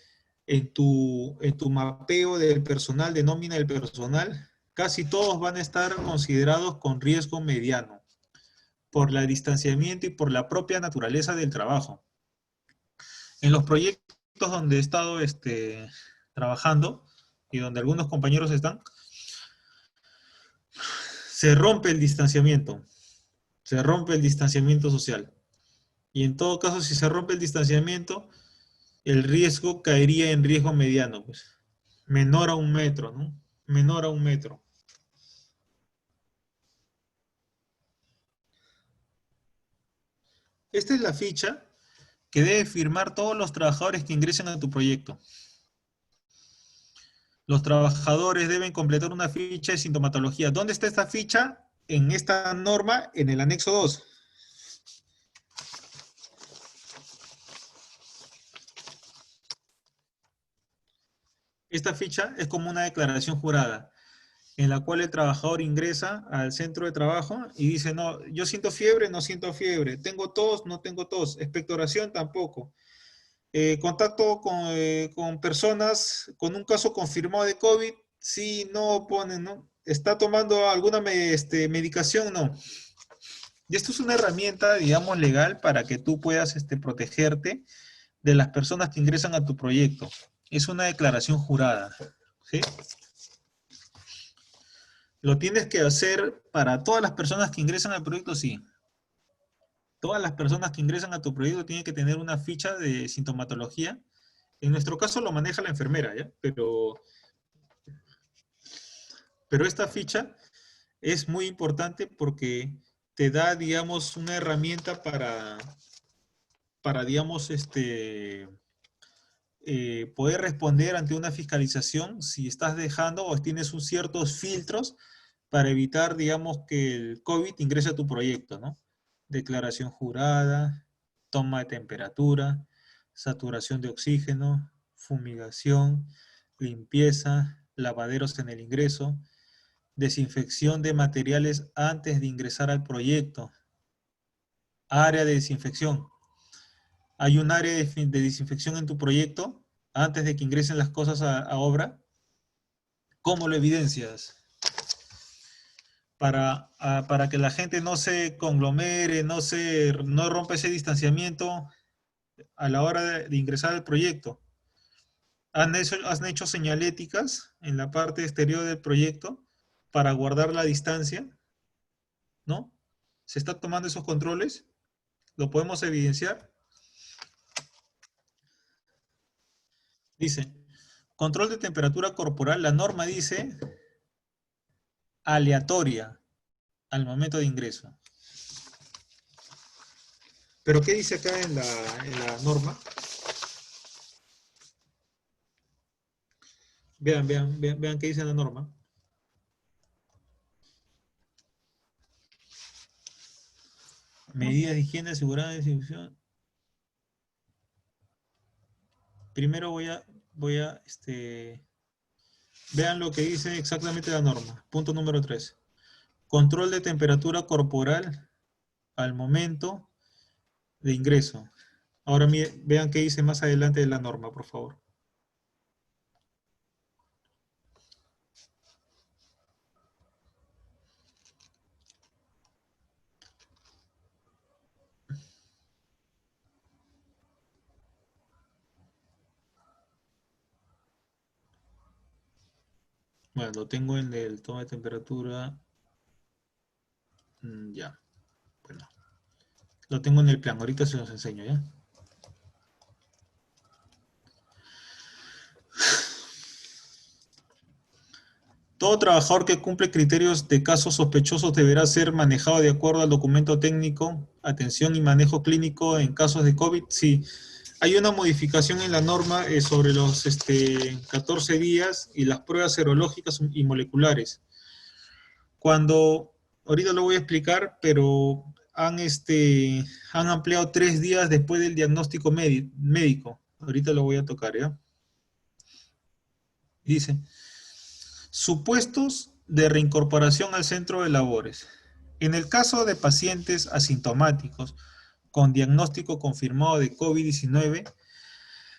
en tu mapeo del personal, de nómina del personal, casi todos van a estar considerados con riesgo mediano, por el distanciamiento y por la propia naturaleza del trabajo. En los proyectos donde he estado trabajando y donde algunos compañeros están, se rompe el distanciamiento social. Y en todo caso, si se rompe el distanciamiento, el riesgo caería en riesgo mediano, pues, menor a 1 metro, ¿no? Menor a 1 metro. Esta es la ficha que deben firmar todos los trabajadores que ingresen a tu proyecto. Los trabajadores deben completar una ficha de sintomatología. ¿Dónde está esta ficha? En esta norma, en el anexo 2. Esta ficha es como una declaración jurada, en la cual el trabajador ingresa al centro de trabajo y dice, no, yo siento fiebre, no siento fiebre, tengo tos, no tengo tos, expectoración tampoco. Contacto con personas con un caso confirmado de COVID, sí, no ponen, ¿no? ¿Está tomando alguna medicación? No. Y esto es una herramienta, digamos, legal para que tú puedas protegerte de las personas que ingresan a tu proyecto. Es una declaración jurada, ¿sí? ¿Lo tienes que hacer para todas las personas que ingresan al proyecto? Sí. Todas las personas que ingresan a tu proyecto tienen que tener una ficha de sintomatología. En nuestro caso lo maneja la enfermera, ¿ya? Pero esta ficha es muy importante porque te da, digamos, una herramienta para digamos, poder responder ante una fiscalización si estás dejando o tienes ciertos filtros para evitar, digamos, que el COVID ingrese a tu proyecto, ¿no? Declaración jurada, toma de temperatura, saturación de oxígeno, fumigación, limpieza, lavaderos en el ingreso, desinfección de materiales antes de ingresar al proyecto, área de desinfección. Hay un área de desinfección en tu proyecto antes de que ingresen las cosas a obra. ¿Cómo lo evidencias? para que la gente no se conglomere, no rompa ese distanciamiento a la hora de ingresar al proyecto. Han hecho señaléticas en la parte exterior del proyecto para guardar la distancia, ¿no? Se están tomando esos controles, lo podemos evidenciar. Dice, control de temperatura corporal, la norma dice aleatoria al momento de ingreso. ¿Pero qué dice acá en la norma? Vean qué dice en la norma. Medidas de higiene, seguridad y distribución. Primero vean lo que dice exactamente la norma. Punto número 3. Control de temperatura corporal al momento de ingreso. Ahora vean qué dice más adelante de la norma, por favor. Bueno, lo tengo en el toma de temperatura. Ya, bueno. Lo tengo en el plan, ahorita se los enseño, ¿ya? Todo trabajador que cumple criterios de casos sospechosos deberá ser manejado de acuerdo al documento técnico, atención y manejo clínico en casos de COVID. Sí, hay una modificación en la norma sobre los 14 días y las pruebas serológicas y moleculares. Ahorita lo voy a explicar, pero han ampliado 3 días después del diagnóstico médico. Ahorita lo voy a tocar, ¿ya? Dice, supuestos de reincorporación al centro de labores. En el caso de pacientes asintomáticos con diagnóstico confirmado de COVID-19,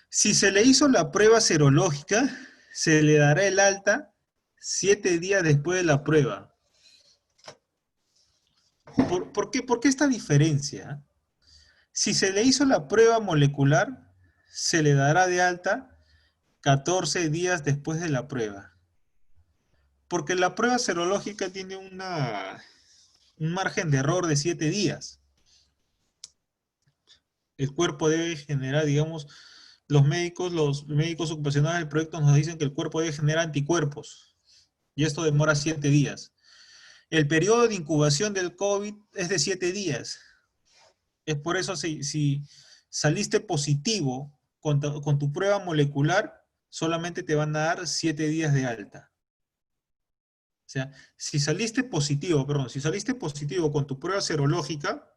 si se le hizo la prueba serológica, se le dará el alta 7 días después de la prueba. ¿Por qué esta diferencia? Si se le hizo la prueba molecular, se le dará de alta 14 días después de la prueba. Porque la prueba serológica tiene un margen de error de 7 días. El cuerpo debe generar, digamos, los médicos ocupacionales del proyecto nos dicen que el cuerpo debe generar anticuerpos. Y esto demora 7 días. El periodo de incubación del COVID es de 7 días. Es por eso si saliste positivo con tu prueba molecular, solamente te van a dar 7 días de alta. O sea, si saliste positivo con tu prueba serológica,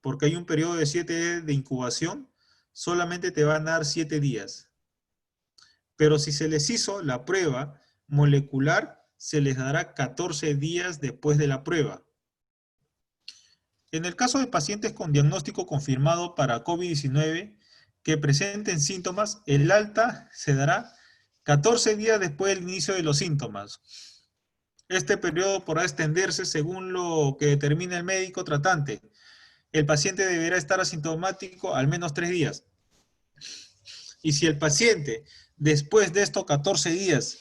porque hay un periodo de 7 de incubación, solamente te van a dar 7 días. Pero si se les hizo la prueba molecular, se les dará 14 días después de la prueba. En el caso de pacientes con diagnóstico confirmado para COVID-19 que presenten síntomas, el alta se dará 14 días después del inicio de los síntomas. Este periodo podrá extenderse según lo que determine el médico tratante. El paciente deberá estar asintomático al menos 3 días. Y si el paciente, después de estos 14 días,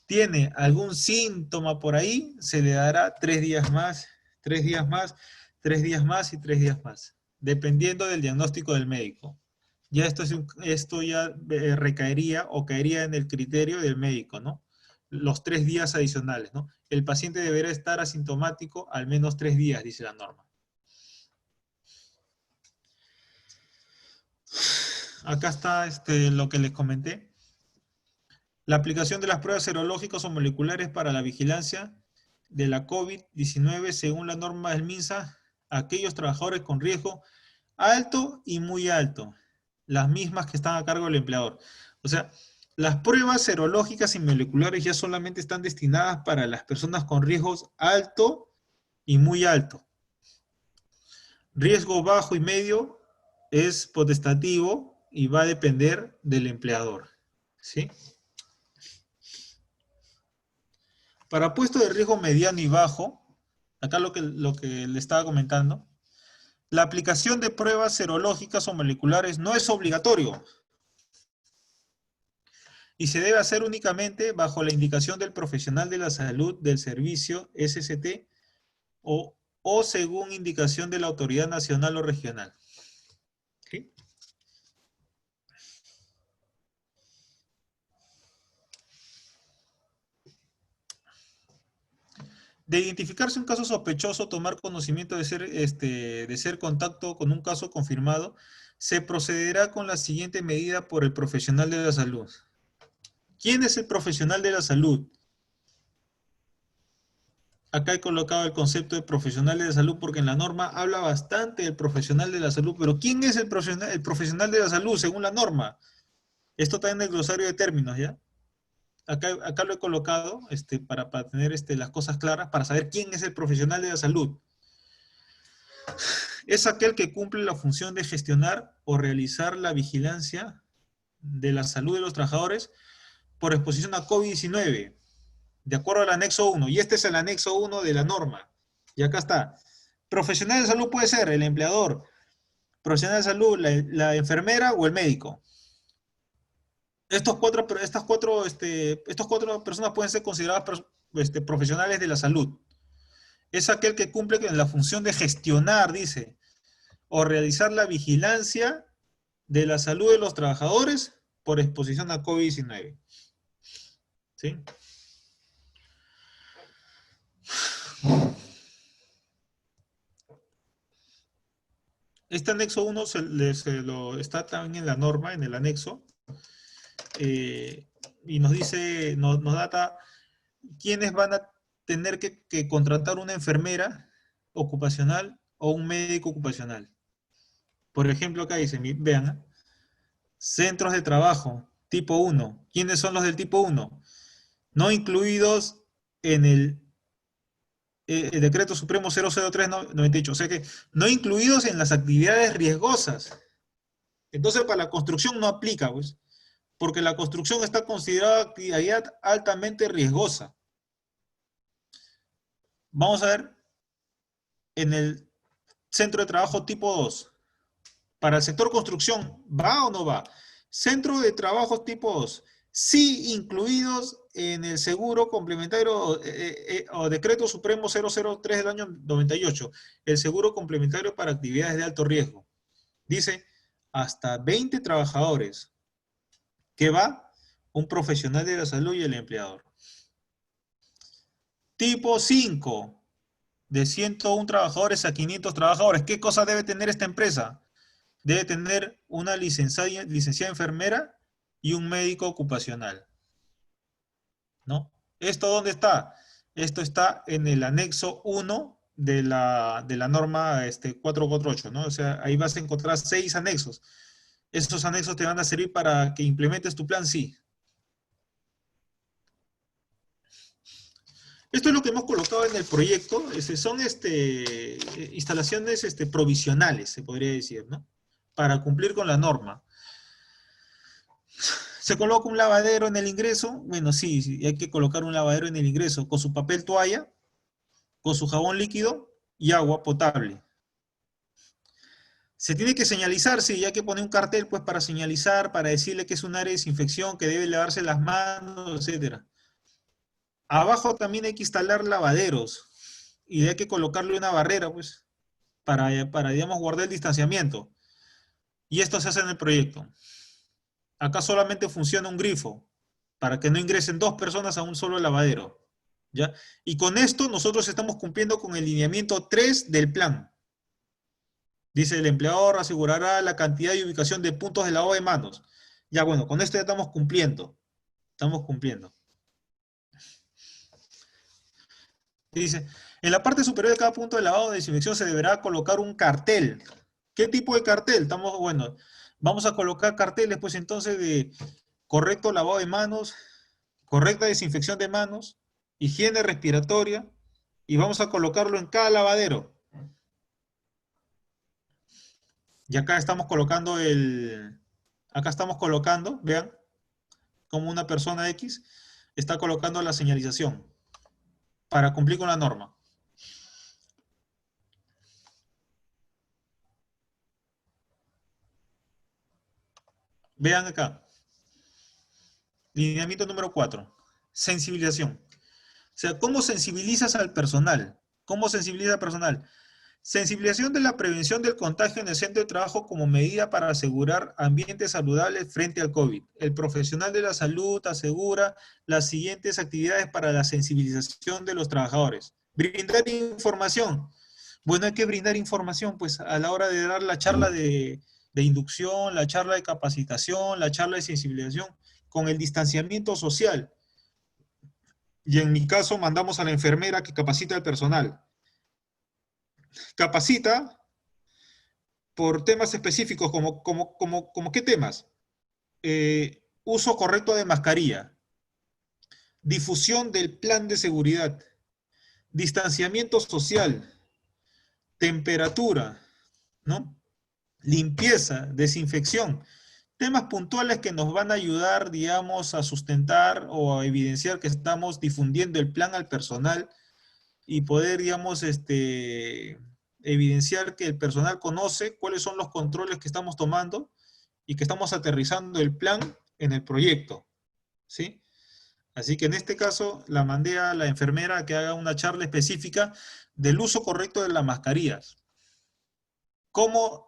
tiene algún síntoma por ahí, se le dará 3 días más, 3 días más, 3 días más y 3 días más, dependiendo del diagnóstico del médico. Ya esto ya recaería o caería en el criterio del médico, ¿no? Los 3 días adicionales, ¿no? El paciente deberá estar asintomático al menos 3 días, dice la norma. Acá está lo que les comenté. La aplicación de las pruebas serológicas o moleculares para la vigilancia de la COVID-19 según la norma del MINSA a aquellos trabajadores con riesgo alto y muy alto, las mismas que están a cargo del empleador. O sea, las pruebas serológicas y moleculares ya solamente están destinadas para las personas con riesgos alto y muy alto. Riesgo bajo y medio es potestativo y va a depender del empleador, ¿sí? Para puestos de riesgo mediano y bajo, Acá lo que le estaba comentando. La aplicación de pruebas serológicas o moleculares no es obligatorio y se debe hacer únicamente bajo la indicación del profesional de la salud del servicio SST o según indicación de la autoridad nacional o regional. ¿Sí? De identificarse un caso sospechoso, tomar conocimiento de ser contacto con un caso confirmado, se procederá con la siguiente medida por el profesional de la salud. ¿Quién es el profesional de la salud? Acá he colocado el concepto de profesional de la salud porque en la norma habla bastante del profesional de la salud, pero ¿quién es el profesional de la salud según la norma? Esto está en el glosario de términos, ¿ya? Acá lo he colocado para tener las cosas claras, para saber quién es el profesional de la salud. Es aquel que cumple la función de gestionar o realizar la vigilancia de la salud de los trabajadores por exposición a COVID-19, de acuerdo al anexo 1. Y este es el anexo 1 de la norma. Y acá está. Profesional de salud puede ser el empleador, profesional de salud, la enfermera o el médico. Estas cuatro personas pueden ser consideradas profesionales de la salud. Es aquel que cumple con la función de gestionar, dice, o realizar la vigilancia de la salud de los trabajadores por exposición a COVID-19. ¿Sí? Este anexo 1 está también en la norma, en el anexo, y nos dice, nos data quiénes van a tener que contratar una enfermera ocupacional o un médico ocupacional. Por ejemplo, acá dice, vean, ¿eh? Centros de trabajo, tipo 1. ¿Quiénes son los del tipo 1? No incluidos en el decreto supremo 003-98, o sea que no incluidos en las actividades riesgosas. Entonces para la construcción no aplica, pues, porque la construcción está considerada actividad altamente riesgosa. Vamos a ver en el centro de trabajo tipo 2. Para el sector construcción, ¿va o no va? Centro de trabajo tipo 2, sí incluidos en el seguro complementario o decreto supremo 003 del año 98, el seguro complementario para actividades de alto riesgo. Dice, hasta 20 trabajadores, que va un profesional de la salud y el empleador. Tipo 5, de 101 trabajadores a 500 trabajadores. ¿Qué cosa debe tener esta empresa? Debe tener una licenciada enfermera y un médico ocupacional, ¿no? ¿Esto dónde está? Esto está en el anexo 1 de la norma 448, ¿no? O sea, ahí vas a encontrar 6 anexos. Esos anexos te van a servir para que implementes tu plan, sí. Esto es lo que hemos colocado en el proyecto. Son instalaciones provisionales, se podría decir, ¿no? Para cumplir con la norma. ¿Se coloca un lavadero en el ingreso? Bueno, sí, hay que colocar un lavadero en el ingreso con su papel toalla, con su jabón líquido y agua potable. Se tiene que señalizar, sí, hay que poner un cartel pues para señalizar, para decirle que es un área de desinfección, que debe lavarse las manos, etc. Abajo también hay que instalar lavaderos y hay que colocarle una barrera pues para digamos, guardar el distanciamiento. Y esto se hace en el proyecto. Acá solamente funciona un grifo para que no ingresen 2 personas a un solo lavadero. ¿Ya? Y con esto nosotros estamos cumpliendo con el lineamiento 3 del plan. Dice, el empleador asegurará la cantidad y ubicación de puntos de lavado de manos. Ya bueno, con esto ya estamos cumpliendo. Estamos cumpliendo. Dice, en la parte superior de cada punto de lavado de desinfección se deberá colocar un cartel. ¿Qué tipo de cartel? Bueno, vamos a colocar carteles pues entonces de correcto lavado de manos, correcta desinfección de manos, higiene respiratoria, y vamos a colocarlo en cada lavadero. Y acá estamos colocando vean, como una persona X está colocando la señalización para cumplir con la norma. Vean acá. Lineamiento número 4. Sensibilización. O sea, ¿cómo sensibilizas al personal? ¿Cómo sensibiliza al personal? Sensibilización de la prevención del contagio en el centro de trabajo como medida para asegurar ambientes saludables frente al COVID. El profesional de la salud asegura las siguientes actividades para la sensibilización de los trabajadores. Brindar información. Bueno, hay que brindar información, pues, a la hora de dar la charla de inducción, la charla de capacitación, la charla de sensibilización, con el distanciamiento social. Y en mi caso, mandamos a la enfermera que capacita al personal. Capacita por temas específicos, como ¿qué temas? Uso correcto de mascarilla, difusión del plan de seguridad, distanciamiento social, temperatura, ¿no? Limpieza, desinfección. Temas puntuales que nos van a ayudar, digamos, a sustentar o a evidenciar que estamos difundiendo el plan al personal y poder, digamos, evidenciar que el personal conoce cuáles son los controles que estamos tomando y que estamos aterrizando el plan en el proyecto, ¿sí? Así que en este caso la mandé a la enfermera a que haga una charla específica del uso correcto de las mascarillas. Cómo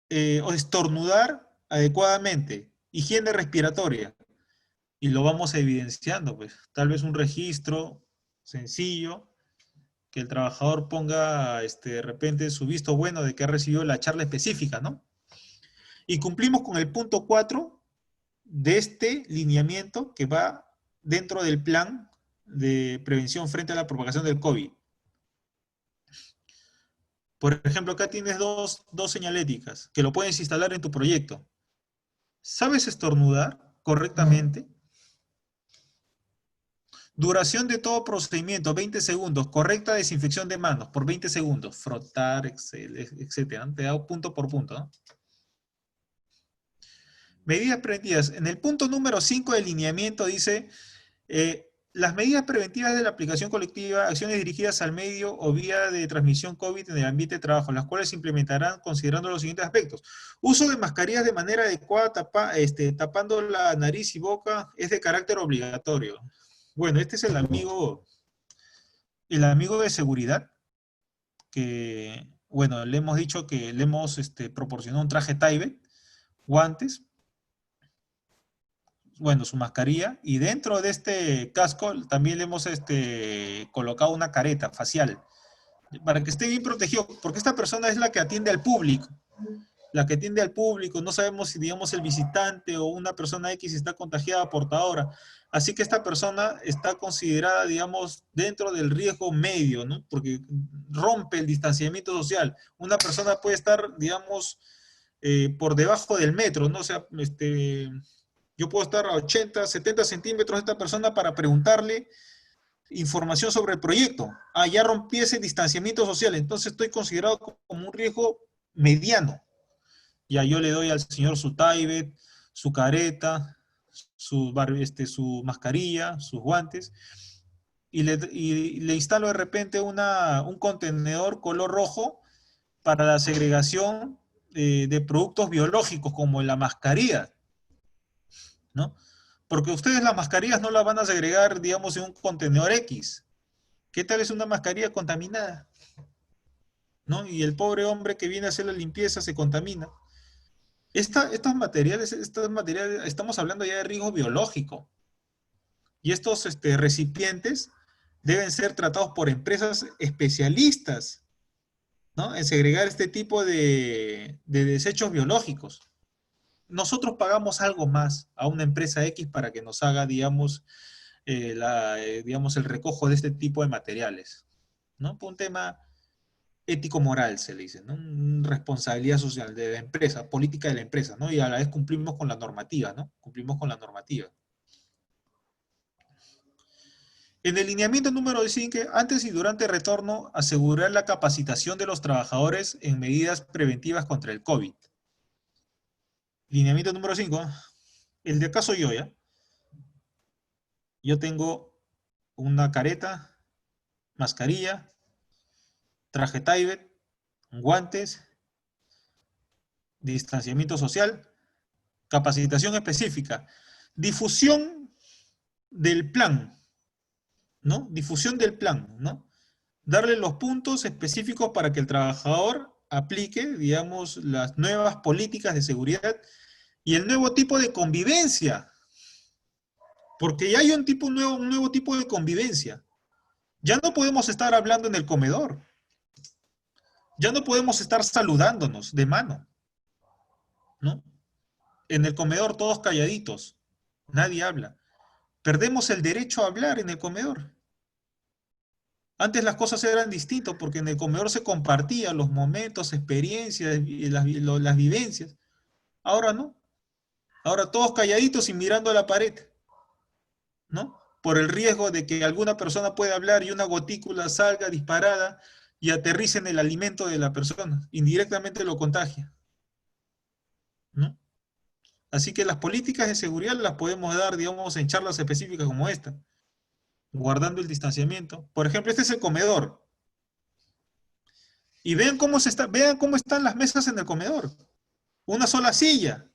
estornudar adecuadamente, higiene respiratoria, y lo vamos evidenciando, pues. Tal vez un registro sencillo, que el trabajador ponga de repente su visto bueno de que ha recibido la charla específica, ¿no? Y cumplimos con el punto 4 de este lineamiento que va dentro del plan de prevención frente a la propagación del COVID. Por ejemplo, acá tienes dos señaléticas que lo puedes instalar en tu proyecto. ¿Sabes estornudar correctamente? Duración de todo procedimiento, 20 segundos. Correcta desinfección de manos por 20 segundos. Frotar, etcétera. Te da punto por punto, ¿no? Medidas preventivas. En el punto número 5 del lineamiento dice, las medidas preventivas de la aplicación colectiva, acciones dirigidas al medio o vía de transmisión COVID en el ambiente de trabajo, las cuales se implementarán considerando los siguientes aspectos. Uso de mascarillas de manera adecuada, tapando la nariz y boca, es de carácter obligatorio. Bueno, este es el amigo de seguridad, que, bueno, le hemos dicho que le hemos proporcionado un traje Tyvek, guantes, bueno, su mascarilla, y dentro de este casco también le hemos colocado una careta facial, para que esté bien protegido, porque esta persona es la que atiende al público, no sabemos si, digamos, el visitante o una persona X está contagiada portadora, así que esta persona está considerada, digamos, dentro del riesgo medio, ¿no? Porque rompe el distanciamiento social. Una persona puede estar, digamos, por debajo del metro, ¿no? O sea, yo puedo estar a 80, 70 centímetros de esta persona para preguntarle información sobre el proyecto. Ah, ya rompí ese distanciamiento social, entonces estoy considerado como un riesgo mediano. Ya yo le doy al señor su Tyvek, su careta, su mascarilla, sus guantes, y le instalo de repente un contenedor color rojo para la segregación de productos biológicos como la mascarilla, ¿no? Porque ustedes las mascarillas no las van a segregar, digamos, en un contenedor X. ¿Qué tal es una mascarilla contaminada? ¿No? Y el pobre hombre que viene a hacer la limpieza se contamina. Estos materiales, estamos hablando ya de riesgo biológico. Y estos recipientes deben ser tratados por empresas especialistas, ¿no? En segregar este tipo de desechos biológicos. Nosotros pagamos algo más a una empresa X para que nos haga, digamos, digamos, el recojo de este tipo de materiales, ¿no? Por un tema ético-moral, se le dice, ¿no? Responsabilidad social de la empresa, política de la empresa, ¿no? Y a la vez cumplimos con la normativa, ¿no? Cumplimos con la normativa. En el lineamiento número 5, antes y durante el retorno, asegurar la capacitación de los trabajadores en medidas preventivas contra el COVID. Lineamiento número 5, el de acá soy yo, ¿ya? Yo tengo una careta, mascarilla, traje Tyvek, guantes, distanciamiento social, Capacitación específica. Difusión del plan, ¿no? Difusión del plan, ¿no? Darle los puntos específicos para que el trabajador aplique, digamos, las nuevas políticas de seguridad y el nuevo tipo de convivencia, porque ya hay un nuevo tipo de convivencia. Ya no podemos estar hablando en el comedor, ya no podemos estar saludándonos de mano, ¿no? En el comedor todos calladitos, nadie habla. Perdemos el derecho a hablar en el comedor. Antes las cosas eran distintas porque en el comedor se compartían los momentos, experiencias y las vivencias. Ahora no. Ahora todos calladitos y mirando a la pared, ¿no? Por el riesgo de que alguna persona pueda hablar y una gotícula salga disparada y aterrice en el alimento de la persona. Indirectamente lo contagia, ¿no? Así que las políticas de seguridad las podemos dar, digamos, en charlas específicas como esta, guardando el distanciamiento. Por ejemplo, este es el comedor. Y vean cómo están las mesas en el comedor. Una sola silla.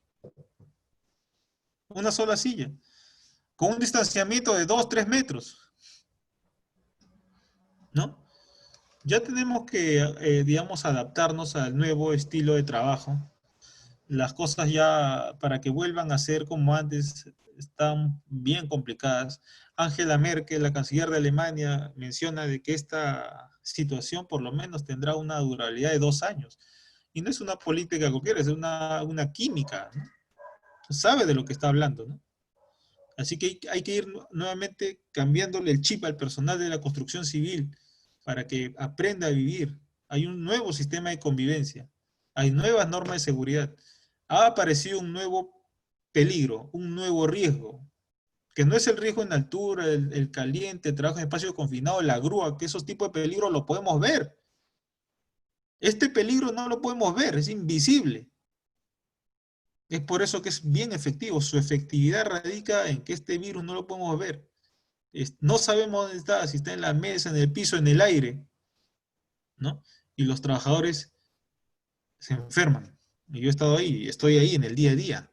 Una sola silla. Con un distanciamiento de 2, 3 metros. ¿No? Ya tenemos que, digamos, adaptarnos al nuevo estilo de trabajo. Las cosas ya, para que vuelvan a ser como antes, están bien complicadas. Angela Merkel, la canciller de Alemania, menciona de que esta situación por lo menos tendrá una durabilidad de 2 años. Y no es una política cualquiera, es una química, ¿no? Sabe de lo que está hablando, ¿no? Así que hay que ir nuevamente cambiándole el chip al personal de la construcción civil para que aprenda a vivir. Hay un nuevo sistema de convivencia, hay nuevas normas de seguridad. Ha aparecido un nuevo peligro, un nuevo riesgo, que no es el riesgo en altura, el caliente, el trabajo en espacio confinado, la grúa, que esos tipos de peligros lo podemos ver. Este peligro no lo podemos ver, es invisible. Es por eso que es bien efectivo. Su efectividad radica en que este virus no lo podemos ver. No sabemos dónde está, si está en la mesa, en el piso, en el aire, ¿no? Y los trabajadores se enferman. Y yo he estado ahí, estoy ahí en el día a día.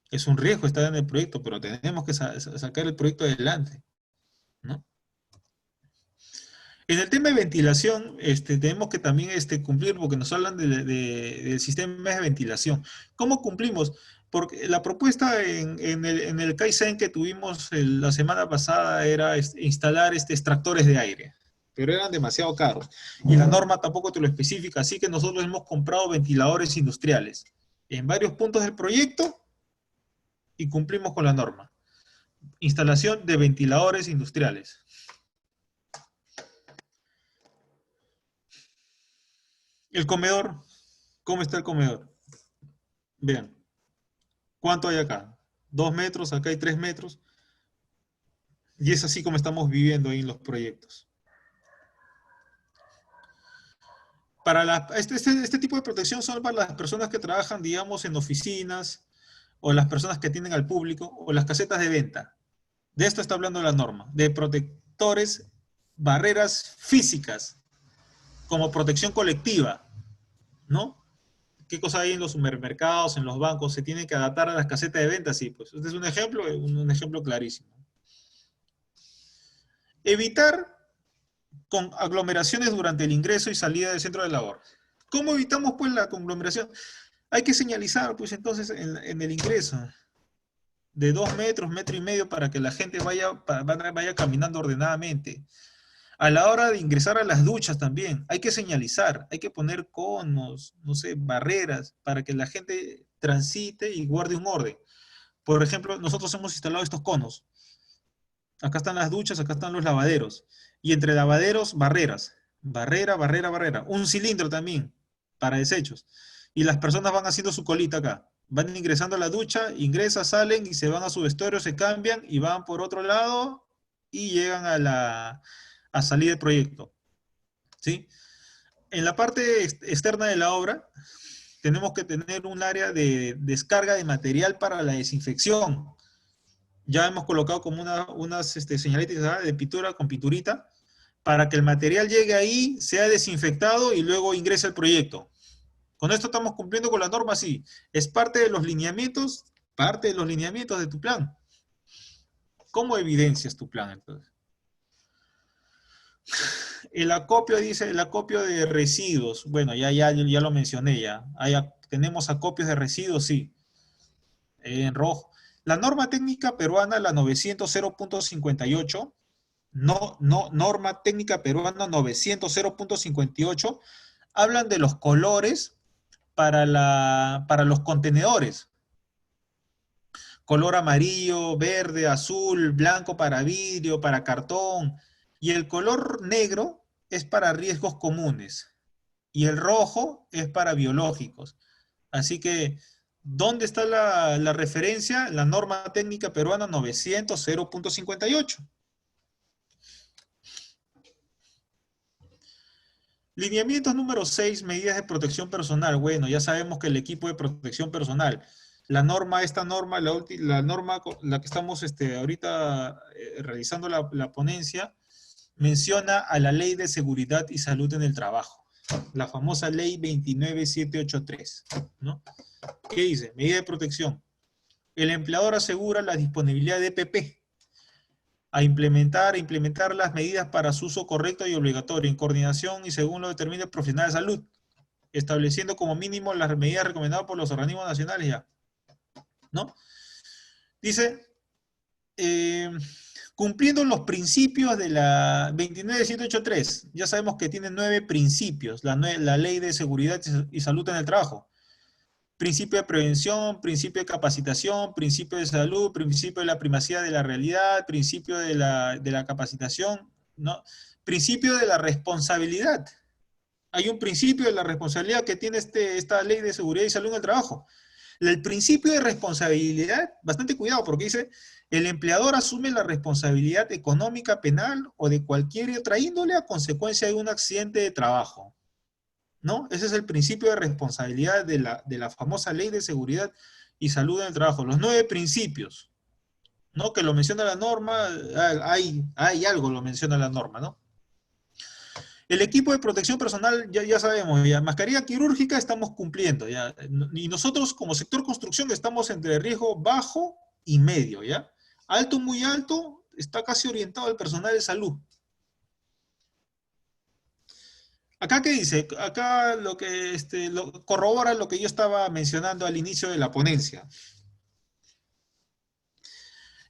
Es un riesgo estar en el proyecto, pero tenemos que sacar el proyecto adelante, ¿no? En el tema de ventilación, tenemos que también cumplir, porque nos hablan del sistema de ventilación. ¿Cómo cumplimos? Porque la propuesta en el Kaizen que tuvimos la semana pasada era instalar extractores de aire, pero eran demasiado caros. Y la norma tampoco te lo especifica, así que nosotros hemos comprado ventiladores industriales en varios puntos del proyecto y cumplimos con la norma. Instalación de ventiladores industriales. El comedor, ¿cómo está el comedor? Vean, ¿cuánto hay acá? 2 metros, acá hay 3 metros. Y es así como estamos viviendo ahí en los proyectos. Este tipo de protección son para las personas que trabajan, digamos, en oficinas, o las personas que atienden al público, o las casetas de venta. De esto está hablando la norma, de protectores, barreras físicas, como protección colectiva, ¿no? ¿Qué cosa hay en los supermercados, en los bancos? Se tiene que adaptar a las casetas de venta, sí, pues. Este es un ejemplo clarísimo. Evitar con aglomeraciones durante el ingreso y salida del centro de labor. ¿Cómo evitamos, pues, la conglomeración? Hay que señalizar, pues, entonces, en el ingreso, de 2 metros, metro y medio, para que la gente vaya caminando ordenadamente. A la hora de ingresar a las duchas también, hay que señalizar, hay que poner conos, no sé, barreras, para que la gente transite y guarde un orden. Por ejemplo, nosotros hemos instalado estos conos. Acá están las duchas, acá están los lavaderos. Y entre lavaderos, barreras. Barrera, barrera, barrera. Un cilindro también para desechos. Y las personas van haciendo su colita acá. Van ingresando a la ducha, ingresan, salen y se van a su vestuario, se cambian y van por otro lado y llegan a salir del proyecto. ¿Sí? En la parte externa de la obra tenemos que tener un área de descarga de material para la desinfección. Ya hemos colocado como unas señalitas de pintura con pinturita para que el material llegue ahí, sea desinfectado y luego ingrese al proyecto. Con esto estamos cumpliendo con la norma, sí. Es parte de los lineamientos Parte de los lineamientos de tu plan. ¿Cómo evidencias tu plan entonces? El acopio dice, el acopio de residuos. Bueno, ya lo mencioné ya. Tenemos acopios de residuos, sí, en rojo. La norma técnica peruana, la 900.0.58, norma técnica peruana 900.0.58, hablan de los colores para los contenedores. Color amarillo, verde, azul, blanco para vidrio, para cartón. Y el color negro es para riesgos comunes. Y el rojo es para biológicos. Así que, ¿dónde está la referencia? La norma técnica peruana 900.0.58. Lineamientos número 6, medidas de protección personal. Bueno, ya sabemos que el equipo de protección personal, la norma, esta norma, la norma, la que estamos ahorita realizando la ponencia, menciona a la Ley de Seguridad y Salud en el Trabajo, la famosa Ley 29783, ¿no? ¿Qué dice? Medida de protección. El empleador asegura la disponibilidad de EPP a implementar las medidas para su uso correcto y obligatorio, en coordinación y según lo determine el profesional de salud, estableciendo como mínimo las medidas recomendadas por los organismos nacionales ya, ¿no? Dice, eh, cumpliendo los principios de la 29783, ya sabemos que tiene 9 principios, la Ley de Seguridad y Salud en el Trabajo. Principio de prevención, principio de capacitación, principio de salud, principio de la primacía de la realidad, principio de la capacitación, ¿no? Principio de la responsabilidad. Hay un principio de la responsabilidad que tiene esta ley de seguridad y salud en el trabajo. El principio de responsabilidad, bastante cuidado porque dice, el empleador asume la responsabilidad económica, penal o de cualquier otra índole a consecuencia de un accidente de trabajo, ¿no? Ese es el principio de responsabilidad de la famosa ley de seguridad y salud en el trabajo. Los 9 principios, ¿no? Que lo menciona la norma, hay algo lo menciona la norma, ¿no? El equipo de protección personal, ya sabemos, ya mascarilla quirúrgica estamos cumpliendo, ya. Y nosotros como sector construcción estamos entre riesgo bajo y medio, ¿ya? Alto, muy alto, está casi orientado al personal de salud. Acá, ¿qué dice? Acá lo que corrobora lo que yo estaba mencionando al inicio de la ponencia.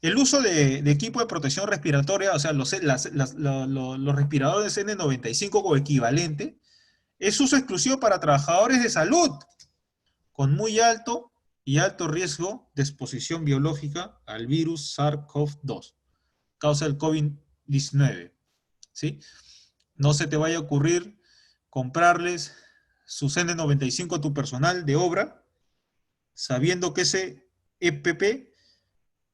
El uso de equipo de protección respiratoria, o sea, los respiradores N95 o equivalente, es uso exclusivo para trabajadores de salud con muy alto y alto riesgo de exposición biológica al virus SARS-CoV-2, causa el COVID-19, ¿sí? No se te vaya a ocurrir comprarles sus N95 a tu personal de obra, sabiendo que ese EPP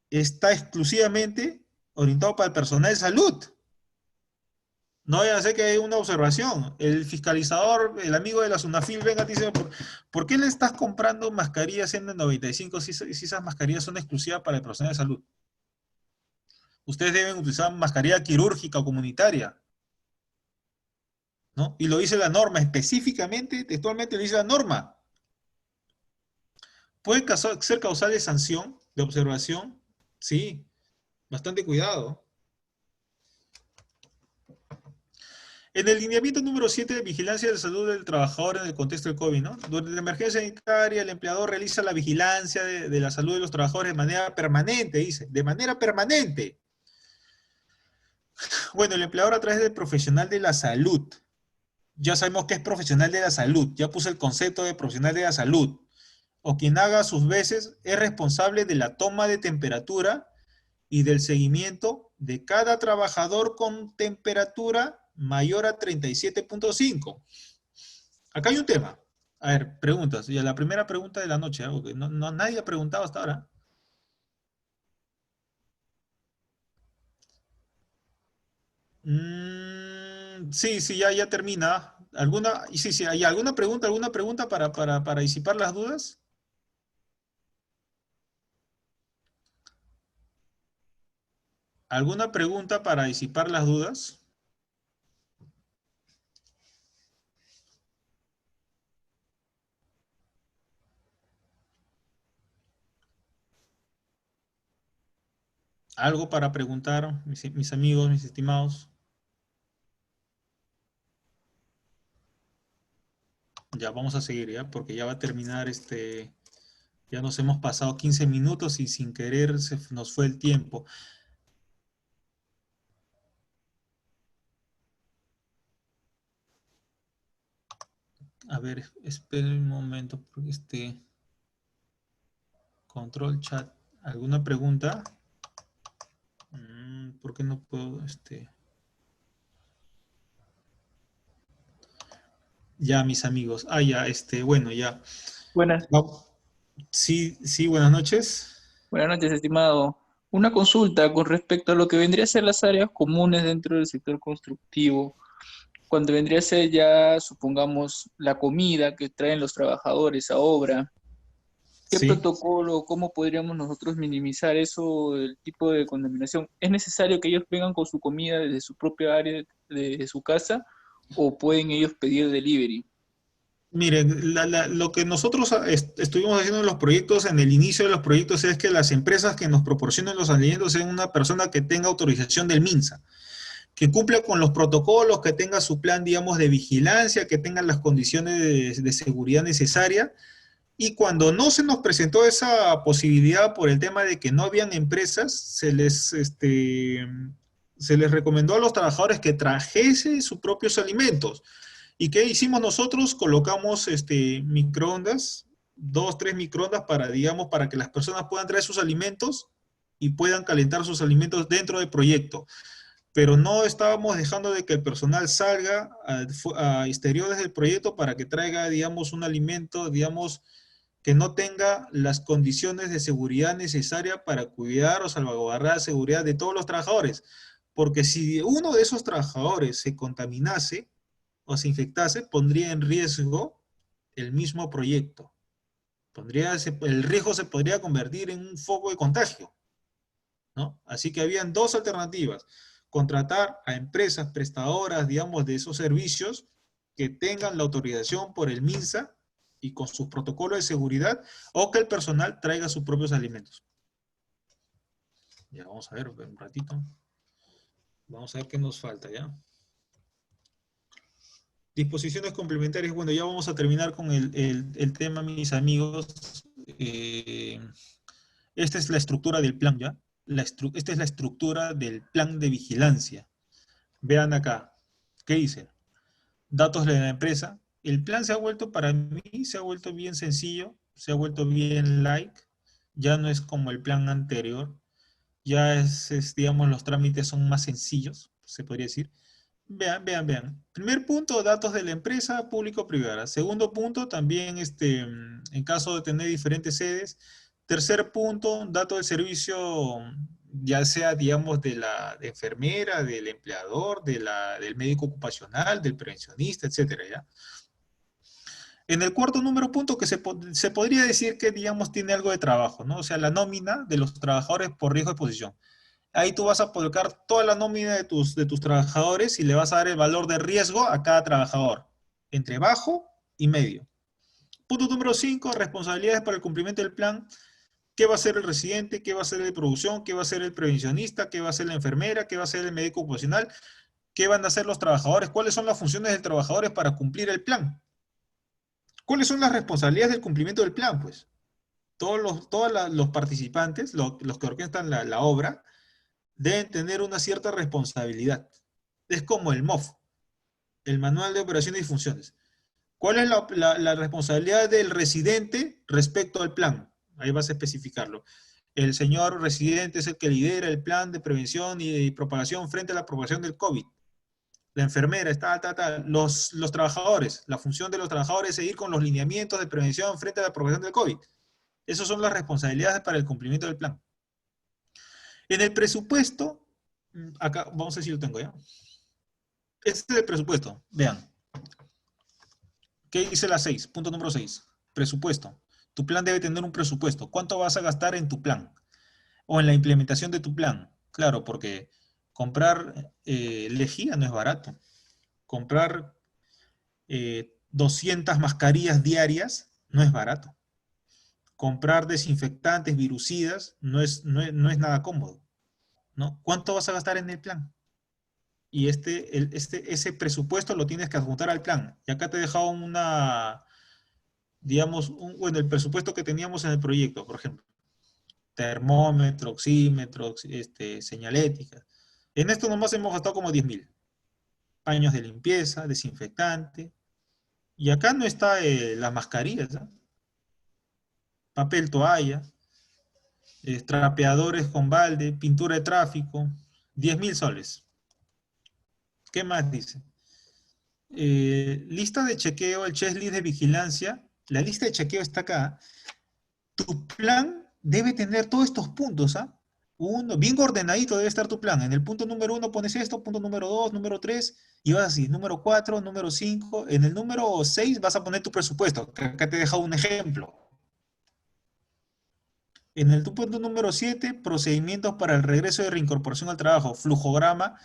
está exclusivamente orientado para el personal de salud. No vaya a ser que hay una observación. El fiscalizador, el amigo de la SUNAFIL, venga y dice, ¿por qué le estás comprando mascarillas N95 si esas mascarillas son exclusivas para el personal de salud? Ustedes deben utilizar mascarilla quirúrgica o comunitaria, ¿no? Y lo dice la norma, específicamente, textualmente lo dice la norma. ¿Puede ser causal de sanción, de observación? Sí, bastante cuidado. En el lineamiento número 7 de vigilancia de la salud del trabajador en el contexto del COVID, ¿no? Durante la emergencia sanitaria, el empleador realiza la vigilancia de la salud de los trabajadores de manera permanente, dice, de manera permanente. Bueno, el empleador a través del profesional de la salud. Ya sabemos que es profesional de la salud, ya puse el concepto de profesional de la salud. O quien haga sus veces es responsable de la toma de temperatura y del seguimiento de cada trabajador con temperatura mayor a 37.5. Acá hay un tema. A ver, preguntas. Y a la primera pregunta de la noche, algo que nadie ha preguntado hasta ahora. Sí, sí, ya termina. Sí, ¿hay alguna pregunta para disipar las dudas? ¿Alguna pregunta para disipar las dudas? ¿Algo para preguntar, mis amigos, mis estimados? Ya vamos a seguir, ¿ya? Porque ya va a terminar ya nos hemos pasado 15 minutos y sin querer nos fue el tiempo. A ver, esperen un momento, porque control chat. ¿Alguna pregunta? ¿Por qué no puedo, Ya, mis amigos. Ah, ya, bueno, ya. Buenas, Sí, sí, buenas noches. buenas noches, estimado. Una consulta con respecto a lo que vendría a ser las áreas comunes dentro del sector constructivo. Cuando vendría a ser ya, supongamos, la comida que traen los trabajadores a obra, ¿qué Sí. protocolo, cómo podríamos nosotros minimizar eso, el tipo de contaminación? ¿Es necesario que ellos vengan con su comida desde su propia área de su casa o pueden ellos pedir delivery? Miren, lo que nosotros estuvimos haciendo en los proyectos, en el inicio de los proyectos, es que las empresas que nos proporcionen los alimentos sean una persona que tenga autorización del MINSA, que cumpla con los protocolos, que tenga su plan, digamos, de vigilancia, que tenga las condiciones de seguridad necesarias. Y cuando no se nos presentó esa posibilidad por el tema de que no habían empresas, se les recomendó a los trabajadores que trajesen sus propios alimentos. ¿Y qué hicimos nosotros? Colocamos microondas, dos, tres microondas para, digamos, para que las personas puedan traer sus alimentos y puedan calentar sus alimentos dentro del proyecto. Pero no estábamos dejando de que el personal salga a exteriores del proyecto para que traiga, digamos, un alimento, digamos, que no tenga las condiciones de seguridad necesarias para cuidar o salvaguardar la seguridad de todos los trabajadores. Porque si uno de esos trabajadores se contaminase, o se infectase, pondría en riesgo el mismo proyecto. El riesgo se podría convertir en un foco de contagio, ¿no? Así que habían dos alternativas. Contratar a empresas prestadoras, digamos, de esos servicios que tengan la autorización por el MINSA y con sus protocolos de seguridad, o que el personal traiga sus propios alimentos. Ya vamos a ver un ratito. Vamos a ver qué nos falta, ¿ya? Disposiciones complementarias. Bueno, ya vamos a terminar con el tema, mis amigos. Eh, Esta es la estructura del plan, ¿ya? Esta es la estructura del plan de vigilancia. Vean acá. ¿Qué dice? Datos de la empresa. El plan se ha vuelto, para mí, se ha vuelto bien sencillo, se ha vuelto bien light. Ya no es como el plan anterior. Ya digamos, los trámites son más sencillos, se podría decir. Vean, vean, vean. Primer punto, datos de la empresa público-privada. Segundo punto, también en caso de tener diferentes sedes. Tercer punto, datos del servicio, ya sea, digamos, de la enfermera, del empleador, del médico ocupacional, del prevencionista, etcétera, ¿ya? En el cuarto número punto, que se podría decir que, digamos, tiene algo de trabajo, ¿no? O sea, la nómina de los trabajadores por riesgo de posición. Ahí tú vas a colocar toda la nómina de tus trabajadores y le vas a dar el valor de riesgo a cada trabajador, entre bajo y medio. Punto número 5, responsabilidades para el cumplimiento del plan. ¿Qué va a hacer el residente? ¿Qué va a hacer el de producción? ¿Qué va a hacer el prevencionista? ¿Qué va a hacer la enfermera? ¿Qué va a hacer el médico ocupacional? ¿Qué van a hacer los trabajadores? ¿Cuáles son las funciones del trabajador para cumplir el plan? ¿Cuáles son las responsabilidades del cumplimiento del plan? Pues todos los participantes, los que orquestan la obra, deben tener una cierta responsabilidad. Es como el MOF, el Manual de Operaciones y Funciones. ¿Cuál es la responsabilidad del residente respecto al plan? Ahí vas a especificarlo. El señor residente es el que lidera el plan de prevención y propagación frente a la propagación del COVID. La enfermera está, los trabajadores, la función de los trabajadores es seguir con los lineamientos de prevención frente a la propagación del COVID. Esas son las responsabilidades para el cumplimiento del plan. En el presupuesto, acá vamos a ver si lo tengo ya. Este es el presupuesto. Vean. ¿Qué dice la 6? Punto número 6. Presupuesto. Tu plan debe tener un presupuesto. ¿Cuánto vas a gastar en tu plan? O en la implementación de tu plan. Claro, porque comprar lejía no es barato. Comprar 200 mascarillas diarias no es barato. Comprar desinfectantes, virucidas, no es nada cómodo. ¿no? ¿Cuánto vas a gastar en el plan? Y ese presupuesto lo tienes que adjuntar al plan. Y acá te he dejado digamos, bueno, el presupuesto que teníamos en el proyecto, por ejemplo. Termómetro, oxímetro, señalética. En esto nomás hemos gastado como 10.000. Paños de limpieza, desinfectante. Y acá no está las mascarillas, ¿no? Papel toalla, trapeadores con balde, pintura de tráfico, 10.000 soles. ¿Qué más dice? Lista de chequeo, el checklist de vigilancia. La lista de chequeo está acá. Tu plan debe tener todos estos puntos, ¿ah? Uno, bien ordenadito debe estar tu plan. En el punto número 1 pones esto, punto número 2, número 3, y vas así, número 4, número 5. En el número 6 vas a poner tu presupuesto, que acá te he dejado un ejemplo. En el punto número 7, procedimientos para el regreso de reincorporación al trabajo, flujograma.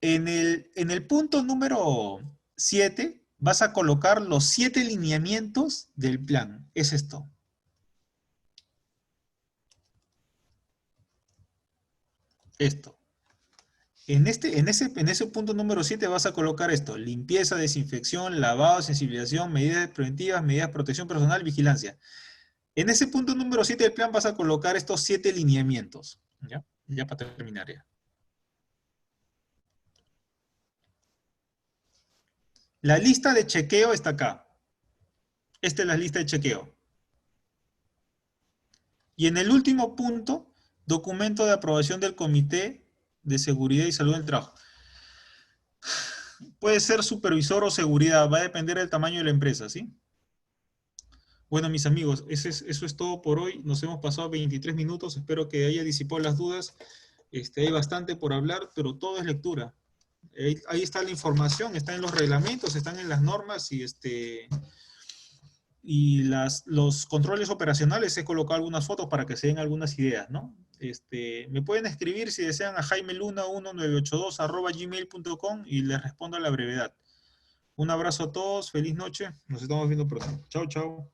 En el punto número 7 vas a colocar los 7 lineamientos del plan. Es esto. Esto. En ese punto número 7 vas a colocar esto: limpieza, desinfección, lavado, sensibilización, medidas preventivas, medidas de protección personal, vigilancia. En ese punto número 7 del plan vas a colocar estos 7 lineamientos. ¿Ya? Ya para terminar ya. La lista de chequeo está acá. Esta es la lista de chequeo. Y en el último punto, documento de aprobación del Comité de Seguridad y Salud del Trabajo. Puede ser supervisor o seguridad, va a depender del tamaño de la empresa, ¿sí? Bueno, mis amigos, eso es todo por hoy. Nos hemos pasado 23 minutos. Espero que haya disipado las dudas. Hay bastante por hablar, pero todo es lectura. Ahí está la información, está en los reglamentos, están en las normas y los controles operacionales. He colocado algunas fotos para que se den algunas ideas, ¿no? Me pueden escribir si desean a jaimeluna1982@gmail.com y les respondo a la brevedad. Un abrazo a todos, feliz noche, nos estamos viendo pronto. Chao, chao.